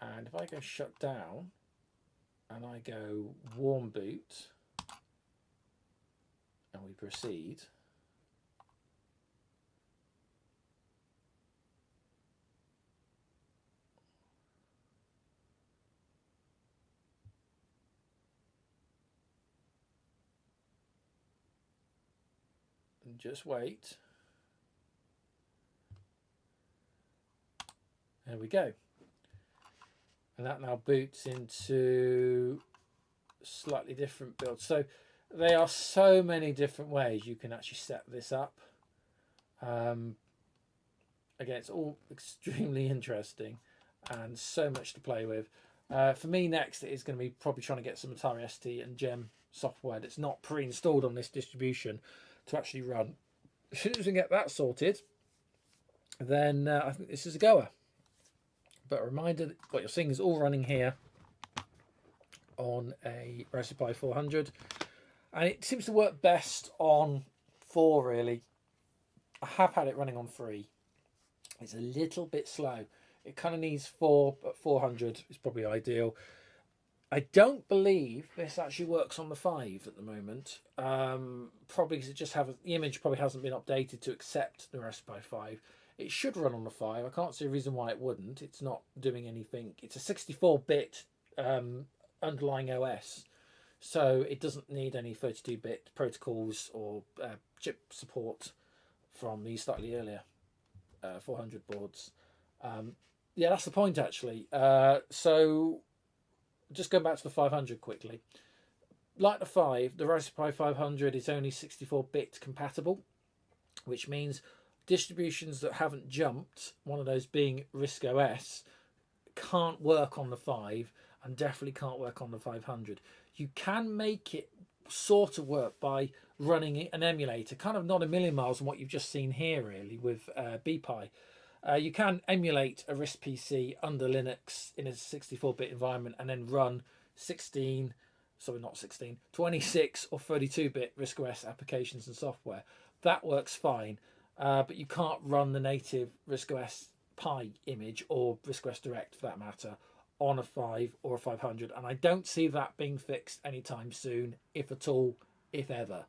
And if I go shut down and I go warm boot and we proceed, and just wait. There we go. And that now boots into slightly different builds. So there are so many different ways you can actually set this up. Again, it's all extremely interesting and so much to play with. For me next, it is going to be probably trying to get some Atari ST and GEM software that's not pre-installed on this distribution to actually run. As soon as we get that sorted, then I think this is a goer. But a reminder that what you're seeing is all running here on a Raspberry Pi 400. And it seems to work best on 4, really. I have had it running on 3. It's a little bit slow. It kind of needs 4, but 400 is probably ideal. I don't believe this actually works on the 5 at the moment. Probably because the image probably hasn't been updated to accept the Raspberry Pi 5. It should run on the 5. I can't see a reason why it wouldn't. It's not doing anything. It's a 64-bit underlying OS, so it doesn't need any 32-bit protocols or chip support from the slightly earlier 400 boards. Yeah, that's the point, actually. So just going back to the 500 quickly. Like the 5, the Raspberry Pi 500 is only 64-bit compatible, which means distributions that haven't jumped, one of those being RISC OS, can't work on the 5 and definitely can't work on the 500. You can make it sort of work by running an emulator, kind of not a million miles from what you've just seen here, really, with BPi. You can emulate a RISC PC under Linux in a 64-bit environment and then run 26 or 32-bit RISC OS applications and software. That works fine. But you can't run the native RISC OS Pi image or RISC OS Direct, for that matter, on a 5 or a 500. And I don't see that being fixed anytime soon, if at all, if ever.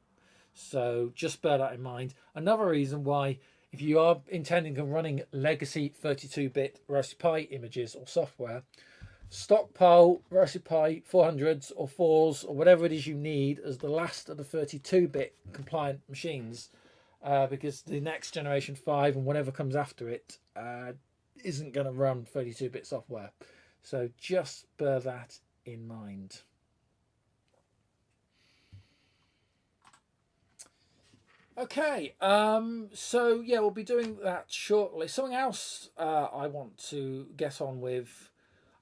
So just bear that in mind. Another reason why, if you are intending on running legacy 32-bit Raspberry Pi images or software, stockpile Raspberry Pi 400s or 4s or whatever it is you need as the last of the 32-bit compliant machines. Because the next generation 5 and whatever comes after it isn't going to run 32-bit software. So just bear that in mind. Okay, so yeah, we'll be doing that shortly. Something else I want to get on with.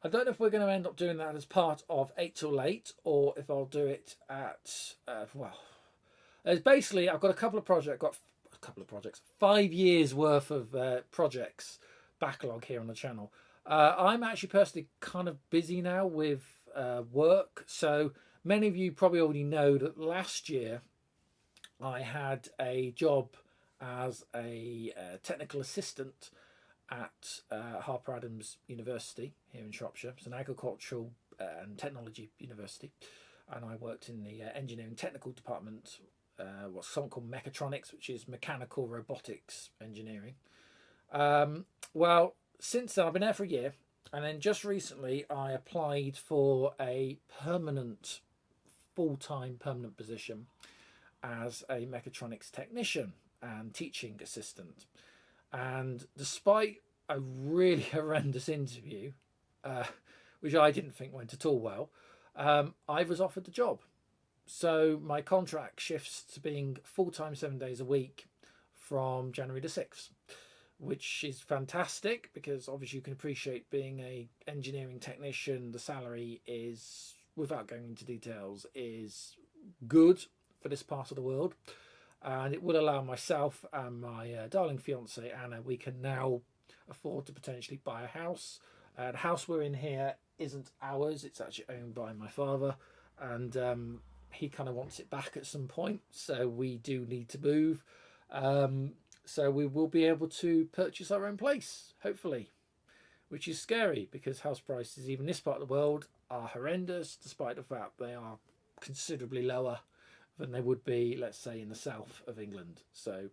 I don't know if we're going to end up doing that as part of 8 till Late or if I'll do it at, basically I've got a couple of projects, 5 years worth of projects backlog here on the channel. I'm actually personally kind of busy now with work, so many of you probably already know that last year I had a job as a technical assistant at Harper Adams University here in Shropshire. It's an agricultural and technology university, and I worked in the engineering technical department, what's something called mechatronics, which is mechanical robotics engineering. Well, since then I've been there for a year, and then just recently I applied for a permanent, full-time permanent position as a mechatronics technician and teaching assistant. And despite a really horrendous interview, which I didn't think went at all well, I was offered the job. So my contract shifts to being full-time 7 days a week from January the 6th, which is fantastic because obviously you can appreciate being a engineering technician, the salary is, without going into details, is good for this part of the world. and it will allow myself and my darling fiance Anna, we can now afford to potentially buy a house. The house we're in here isn't ours, it's actually owned by my father, and he kind of wants it back at some point, so we do need to move. So we will be able to purchase our own place, hopefully, which is scary because house prices, even this part of the world, are horrendous, despite the fact they are considerably lower than they would be, let's say, in the south of England. So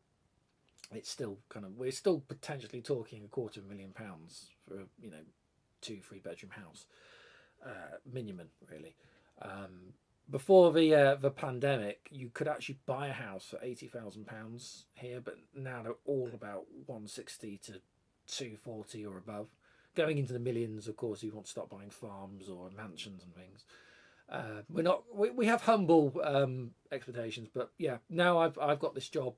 it's still we're still potentially talking £250,000 for a 2-3 bedroom house, minimum, really. Before the pandemic, you could actually buy a house for £80,000 here, but now they're all about 160 to 240 or above. Going into the millions, of course, you want to start buying farms or mansions and things. We have humble expectations, but yeah, now I've got this job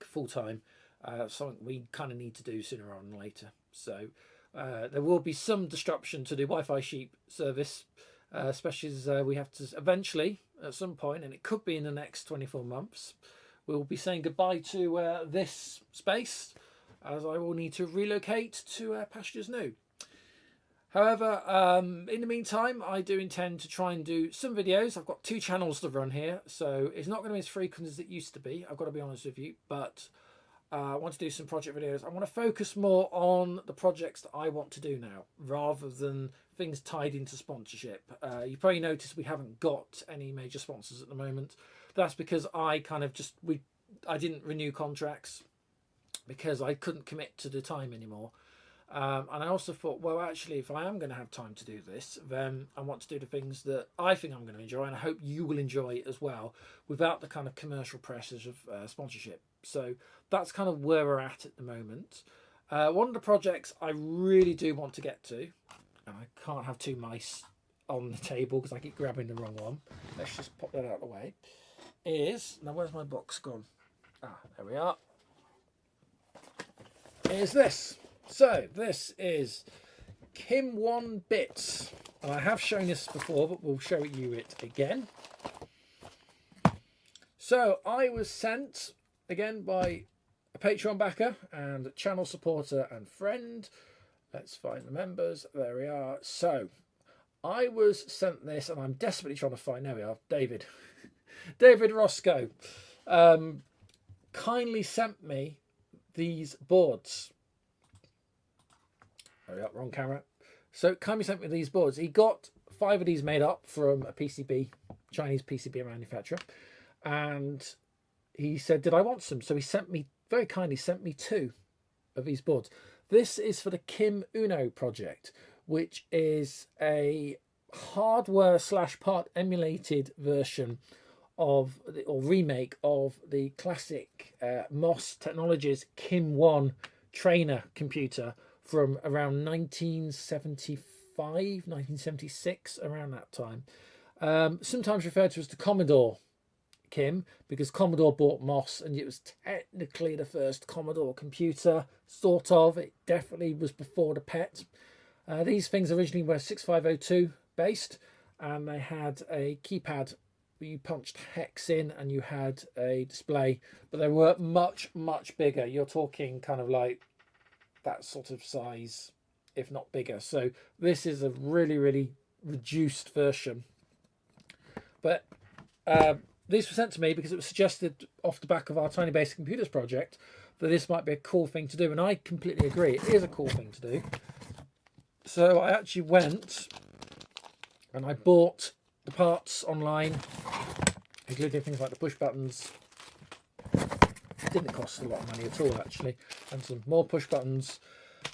full time, something we kind of need to do sooner rather than later. So there will be some disruption to the Wi-Fi sheep service, especially as we have to eventually, at some point, and it could be in the next 24 months, we'll be saying goodbye to this space, as I will need to relocate to pastures new. However, in the meantime, I do intend to try and do some videos. I've got 2 channels to run here, so it's not going to be as frequent as it used to be, I've got to be honest with you, but I want to do some project videos. I want to focus more on the projects that I want to do now, rather than things tied into sponsorship. You probably noticed we haven't got any major sponsors at the moment. That's because I didn't renew contracts because I couldn't commit to the time anymore. And I also thought, well, actually, if I am going to have time to do this, then I want to do the things that I think I'm going to enjoy, and I hope you will enjoy it as well, without the kind of commercial pressures of sponsorship. So that's kind of where we're at the moment. One of the projects I really do want to get to, and I can't have 2 mice on the table because I keep grabbing the wrong one. Let's just pop that out of the way. Now where's my box gone? There we are. Is this. So this is Kim1 bits, and I have shown this before, but we'll show you it again. So I was sent again by a Patreon backer and a channel supporter and friend. Let's find the members. There we are. So I was sent this, and I'm desperately trying to find. There we are. David Roscoe kindly sent me these boards. Oh, wrong camera. So kindly sent me these boards. He got 5 of these made up from a Chinese PCB manufacturer, and he said, did I want some? So he very kindly sent me 2 of these boards. This is for the Kim Uno project, which is a hardware / part emulated version of or remake of the classic MOS Technologies Kim1 trainer computer from around 1975, 1976, around that time. Sometimes referred to as the Commodore Kim, because Commodore bought MOS, and it was technically the first Commodore computer, sort of. It definitely was before the PET. These things originally were 6502 based, and they had a keypad where you punched hex in and you had a display, but they were much, much bigger. You're talking kind of like that sort of size, if not bigger. So this is a really, really reduced version. But these were sent to me because it was suggested off the back of our Tiny Basic Computers project that this might be a cool thing to do, and I completely agree. It is a cool thing to do. So I actually went and I bought the parts online, including things like the push buttons. Didn't cost a lot of money at all, actually, and some more push buttons.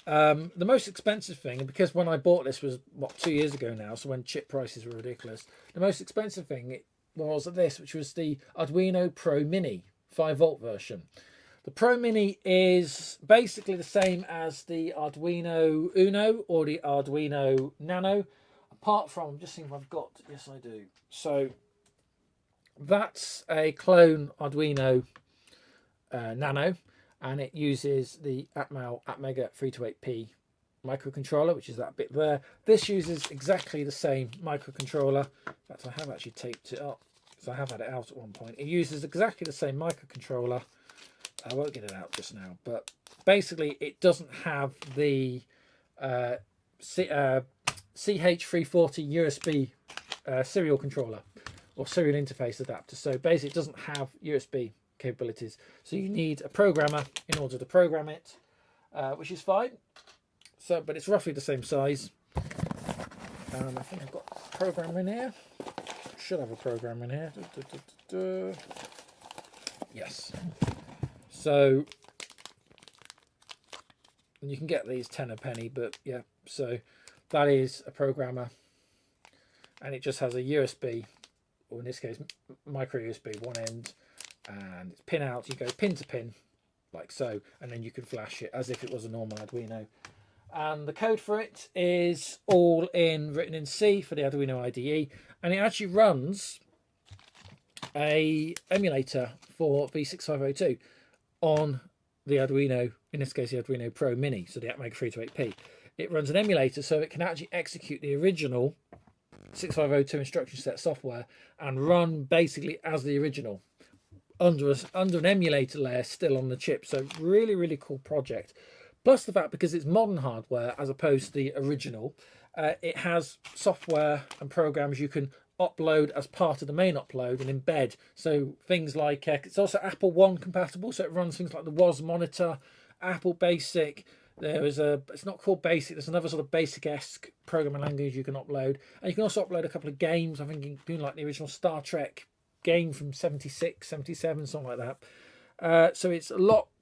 The most expensive thing, and because when I bought this was 2 years ago now, so when chip prices were ridiculous, the most expensive thing was this, which was the Arduino Pro Mini 5-volt version. The Pro Mini is basically the same as the Arduino Uno or the Arduino Nano, apart from, just seeing if I've got, yes I do. So that's a clone Arduino Nano, and it uses the Atmega 328P microcontroller, which is that bit there. This uses exactly the same microcontroller. In fact, I have actually taped it up because I have had it out at one point. It uses exactly the same microcontroller. I won't get it out just now, but basically it doesn't have the CH340 USB serial controller or serial interface adapter. So basically it doesn't have USB capabilities. So you need a programmer in order to program it, which is fine. So, but it's roughly the same size. I think I've got a program in here. Should have a program in here. Yes. So you can get these 10 a penny, but yeah. So that is a programmer, and it just has a USB, or in this case, micro USB one end, and it's pin out. You go pin to pin, like so, and then you can flash it as if it was a normal Arduino. And the code for it is all written in C for the Arduino IDE, and it actually runs a emulator for V6502 on the Arduino, in this case the Arduino Pro Mini, so the Atmega 328P. It runs an emulator so it can actually execute the original 6502 instruction set software and run basically as the original under an emulator layer still on the chip. So really, really cool project. Plus the fact, because it's modern hardware as opposed to the original, it has software and programs you can upload as part of the main upload and embed. So things like, it's also Apple One compatible, so it runs things like the WOS monitor, Apple Basic. There is it's not called Basic, there's another sort of Basic-esque programming language you can upload. And you can also upload a couple of games, I think including like the original Star Trek game from 76, 77, something like that. So it's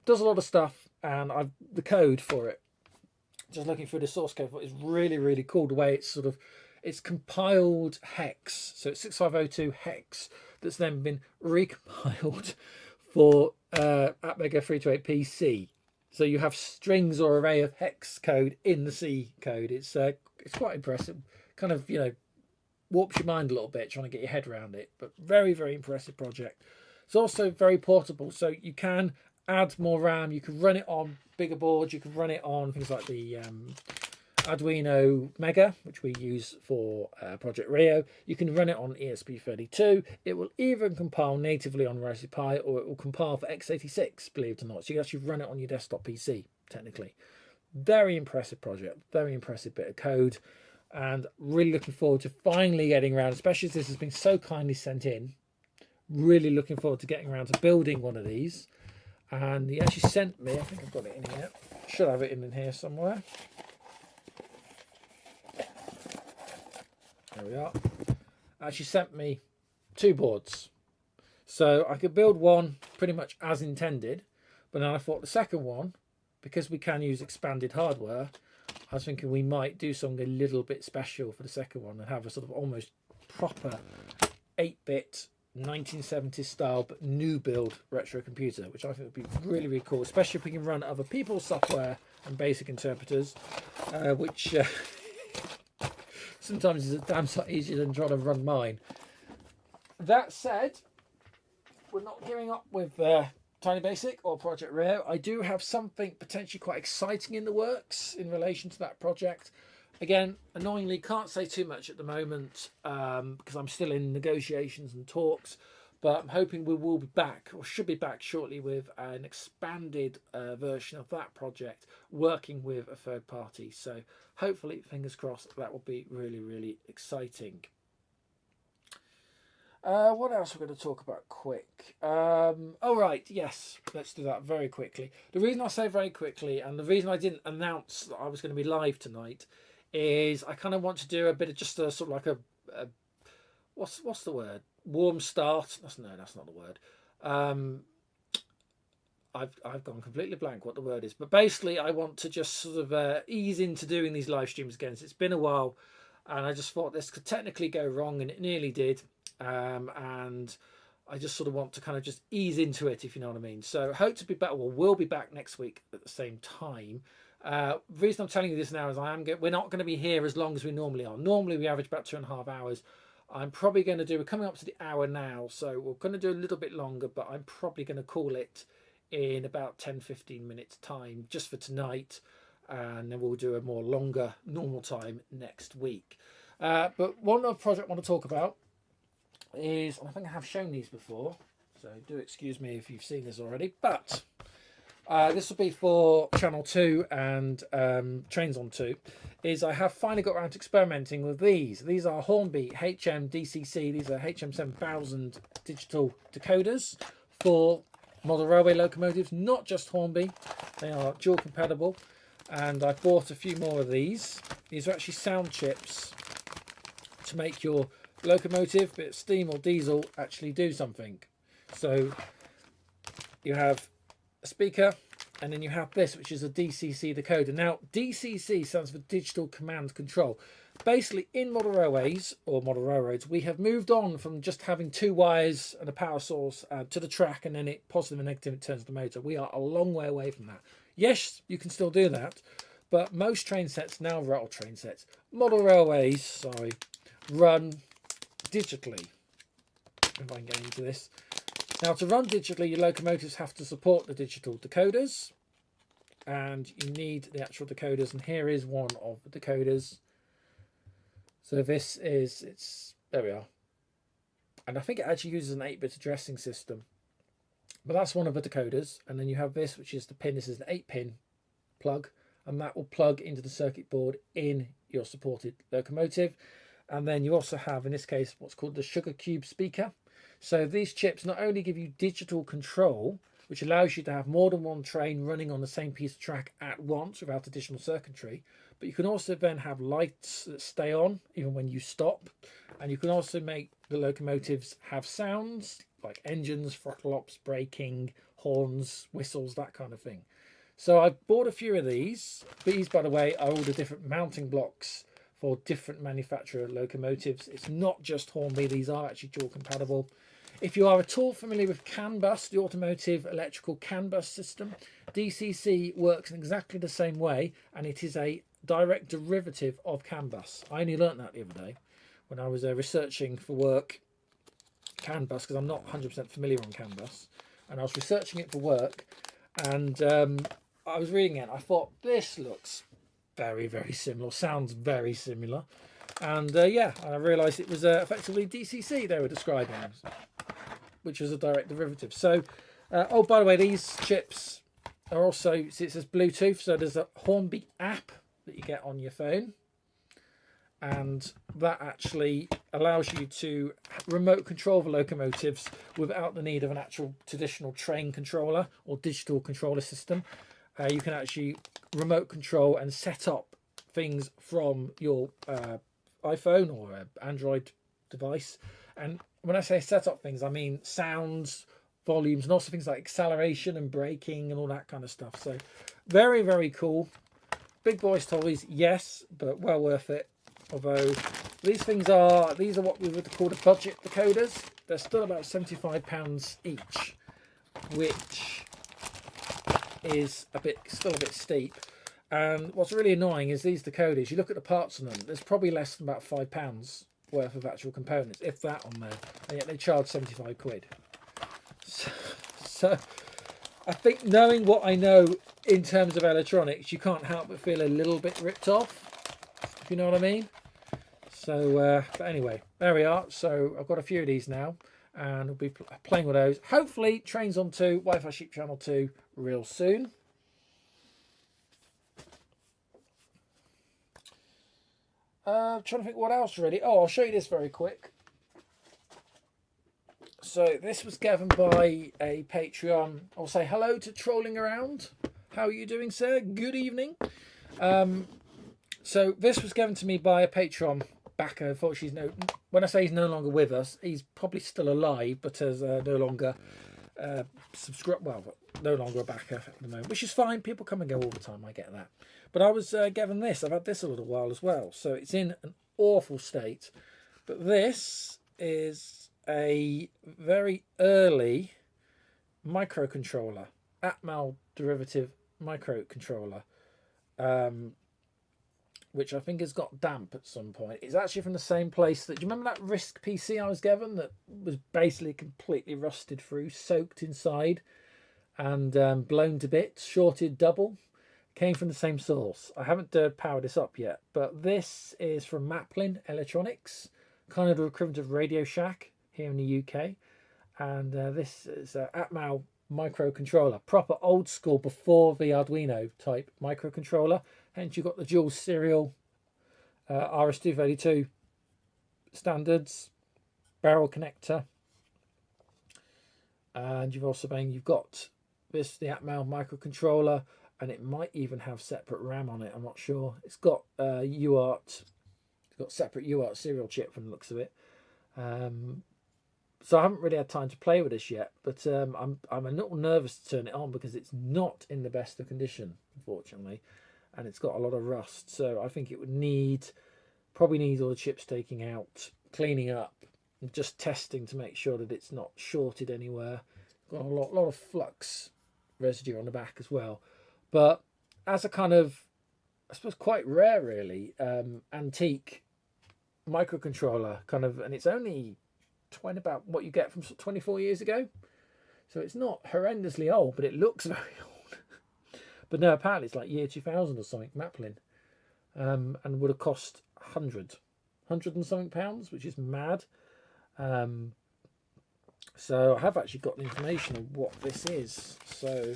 does a lot of stuff, and the code for it, just looking through the source code for it, is really, really cool. The way it's compiled hex, so it's 6502 hex that's then been recompiled for Atmega 328PC. So you have strings or array of hex code in the C code. It's quite impressive. Kind of, warps your mind a little bit trying to get your head around it, but very, very impressive project. It's also very portable, so you can add more RAM. You can run it on bigger boards. You can run it on things like the Arduino Mega, which we use for Project Rio. You can run it on ESP32. It will even compile natively on Raspberry Pi, or it will compile for x86, believe it or not. So you can actually run it on your desktop PC, technically. Very impressive project. Very impressive bit of code. And really looking forward to finally getting around, especially as this has been so kindly sent in. Really looking forward to getting around to building one of these. And he actually sent me, I think I've got it in here. Should have it in here somewhere. There we are. Actually sent me 2 boards. So I could build one pretty much as intended. But then I thought the second one, because we can use expanded hardware, I was thinking we might do something a little bit special for the second one and have a sort of almost proper 8-bit 1970s style but new build retro computer, which I think would be really, really cool, especially if we can run other people's software and basic interpreters, which sometimes is a damn sight easier than trying to run mine. That said, we're not giving up with Tiny Basic or Project Rio. I do have something potentially quite exciting in the works in relation to that project. Again, annoyingly, can't say too much at the moment because I'm still in negotiations and talks, but I'm hoping we will be back, or should be back shortly, with an expanded version of that project, working with a third party. So hopefully, fingers crossed, that will be really, really exciting. What else we're going to talk about quick? Oh, right, yes, let's do that very quickly. The reason I say very quickly, and the reason I didn't announce that I was going to be live tonight, is I kind of want to do a bit of just a sort of like a what's the word? Warm start. That's not the word. I've gone completely blank what the word is. But basically, I want to just sort of ease into doing these live streams again. It's been a while, and I just thought this could technically go wrong, and it nearly did. And I just sort of want to kind of just ease into it, if you know what I mean. So hope to be back. Well, we'll be back next week at the same time. The reason I'm telling you this now is we're not going to be here as long as we normally are. Normally we average about 2.5 hours. I'm probably going to we're coming up to the hour now, so we're going to do a little bit longer, but I'm probably going to call it in about 10-15 minutes time just for tonight, and then we'll do a more longer normal time next week. But one other project I want to talk about is, I think I have shown these before, so do excuse me if you've seen this already, but this will be for Channel 2 and Trains on 2, is I have finally got around to experimenting with these. These are Hornby HM DCC, these are HM 7000 digital decoders for model railway locomotives, not just Hornby, they are dual compatible, and I bought a few more of these. These are actually sound chips to make your locomotive, be it steam or diesel, actually do something. So you have a speaker, and then you have this, which is a DCC decoder. Now, DCC stands for Digital Command Control. Basically, in model railways or model railroads, we have moved on from just having two wires and a power source to the track, and then it positive and negative, it turns the motor. We are a long way away from that. Yes, you can still do that, but most train sets now, model railways, sorry, run digitally. If I can get into this. Now, to run digitally, your locomotives have to support the digital decoders, and you need the actual decoders, and here is one of the decoders. So this is, there we are. And I think it actually uses an 8-bit addressing system. But that's one of the decoders, and then you have this, which is the pin. This is an 8-pin plug, and that will plug into the circuit board in your supported locomotive. And then you also have, in this case, what's called the sugar cube speaker. So these chips not only give you digital control, which allows you to have more than one train running on the same piece of track at once without additional circuitry, but you can also then have lights that stay on even when you stop. And you can also make the locomotives have sounds like engines, throttle ups, braking, horns, whistles, that kind of thing. So I bought a few of these. These, by the way, are all the different mounting blocks for different manufacturer locomotives. It's not just Hornby, these are actually dual compatible. If you are at all familiar with CAN bus, the automotive electrical CAN bus system, DCC works in exactly the same way, and it is a direct derivative of CAN bus. I only learnt that the other day when I was researching for work CAN bus, because I'm not 100% familiar on CAN bus, and I was researching it for work, and I was reading it, I thought, this looks very, very similar, sounds very similar, and yeah, I realised it was effectively DCC they were describing, which was a direct derivative. So, oh, by the way, these chips are also, it says Bluetooth, so there's a Hornby app that you get on your phone, and that actually allows you to remote control the locomotives without the need of an actual traditional train controller or digital controller system. You can actually remote control and set up things from your iPhone or Android device. And when I say set up things, I mean sounds, volumes, and also things like acceleration and braking and all that kind of stuff. So very, very cool. Big boys toys, yes, but well worth it. Although these are what we would call the budget decoders. They're still about £75 each, which is still a bit steep. And what's really annoying is these decoders, you look at the parts on them, there's probably less than about £5 worth of actual components, if that, on there, and yet they charge 75 quid. So I think, knowing what I know in terms of electronics, you can't help but feel a little bit ripped off, if you know what I mean. So but anyway, there we are. So I've got a few of these now, and we'll be playing with those. Hopefully Trains on 2, Wi-Fi Sheep Channel 2 real soon. Trying to think what else really. Oh, I'll show you this very quick. So this was given by a Patreon. I'll say hello to Trolling Around. How are you doing, sir? Good evening. So this was given to me by a Patreon backer. Unfortunately, when I say he's no longer with us, he's probably still alive, but has no longer no longer a backer at the moment, which is fine. People come and go all the time. I get that. But I was given this. I've had this a little while as well. So it's in an awful state. But this is a very early microcontroller, Atmel derivative microcontroller, which I think has got damp at some point. It's actually from the same place that, do you remember that RISC PC I was given that was basically completely rusted through, soaked inside, and blown to bits, shorted double? Came from the same source. I haven't powered this up yet, but this is from MacLeod Electronics, kind of the equivalent of Radio Shack here in the UK. And this is an Atmel microcontroller, proper old school before the Arduino type microcontroller. Hence you've got the dual serial RS-232 standards, barrel connector, and you've got this, the Atmel microcontroller, and it might even have separate RAM on it. I'm not sure. It's got UART. It's got separate UART serial chip from the looks of it. So I haven't really had time to play with this yet, but I'm a little nervous to turn it on because it's not in the best of condition, unfortunately, and it's got a lot of rust. So I think it would probably needs all the chips taking out, cleaning up, and just testing to make sure that it's not shorted anywhere. Got a lot of flux residue on the back as well. But as a kind of, I suppose, quite rare really, antique microcontroller kind of, and it's only about what you get from 24 years ago, so it's not horrendously old, but it looks very old. But no, apparently it's like year 2000 or something, MacLeod, and would have cost 100 and something pounds, which is mad. So I have actually got the information of what this is. So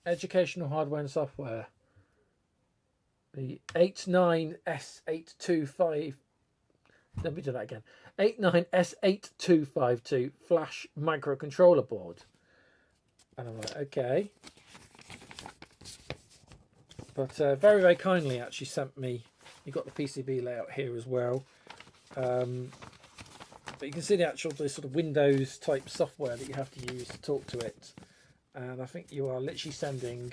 educational hardware and software, the 89S825. Let me do that again. 89S8252 flash microcontroller board. And I'm like, okay. But very, very kindly actually sent me, you've got the PCB layout here as well. But you can see the sort of Windows type software that you have to use to talk to it. And I think you are literally sending,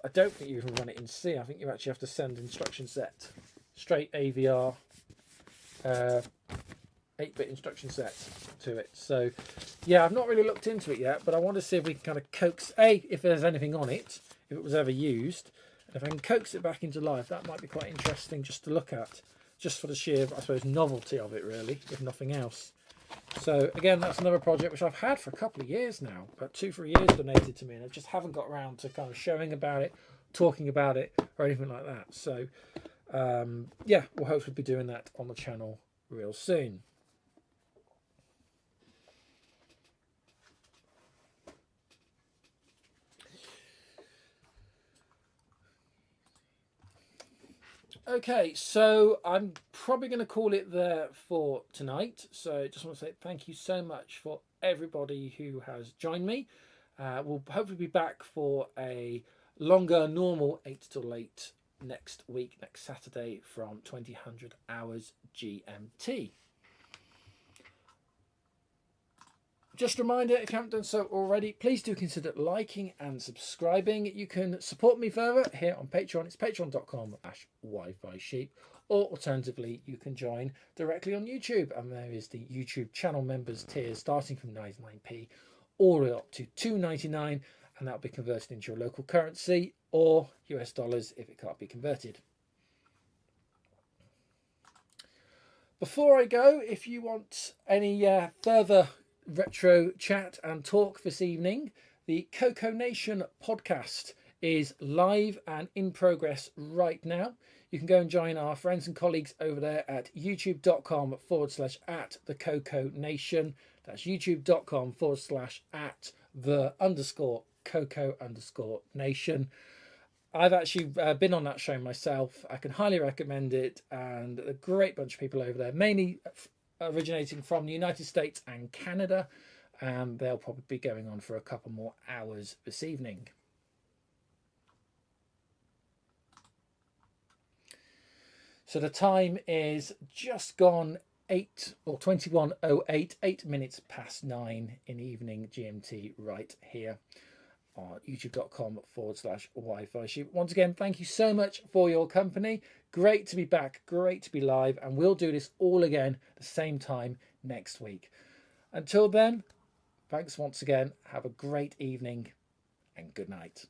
I don't think you even run it in C. I think you actually have to send instruction set. Straight AVR 8-bit instruction set to it. So yeah, I've not really looked into it yet, but I want to see if we can kind of coax if there's anything on it, if it was ever used, and if I can coax it back into life. That might be quite interesting just to look at, just for the sheer, I suppose, novelty of it really, if nothing else. So again, that's another project which I've had for a couple of years now, about 2-3 years donated to me, and I just haven't got around to kind of showing about it, talking about it, or anything like that. So yeah, we'll hopefully be doing that on the channel real soon. Okay, so I'm probably going to call it there for tonight. So just want to say thank you so much for everybody who has joined me. We'll hopefully be back for a longer normal 8 till 8 next week, next Saturday from 2000 hours GMT. Just a reminder, if you haven't done so already, please do consider liking and subscribing. You can support me further here on Patreon. It's patreon.com/Wi-Fi Sheep, or alternatively, you can join directly on YouTube, and there is the YouTube channel members tier starting from 99p all the way up to $2.99, and that'll be converted into your local currency or US dollars if it can't be converted. Before I go, if you want any further retro chat and talk this evening, the Coco Nation podcast is live and in progress right now. You can go and join our friends and colleagues over there at youtube.com/@the-Coco-Nation. That's youtube.com/@the_Coco_Nation. I've actually been on that show myself. I can highly recommend it, and a great bunch of people over there, mainly originating from the United States and Canada, and they'll probably be going on for a couple more hours this evening. So the time is just gone 21:08, 8 minutes past 9 in the evening GMT right here on youtube.com/Wi-Fi Sheep. Once again, thank you so much for your company. Great to be back, great to be live, and we'll do this all again at the same time next week. Until then, thanks once again. Have a great evening and good night.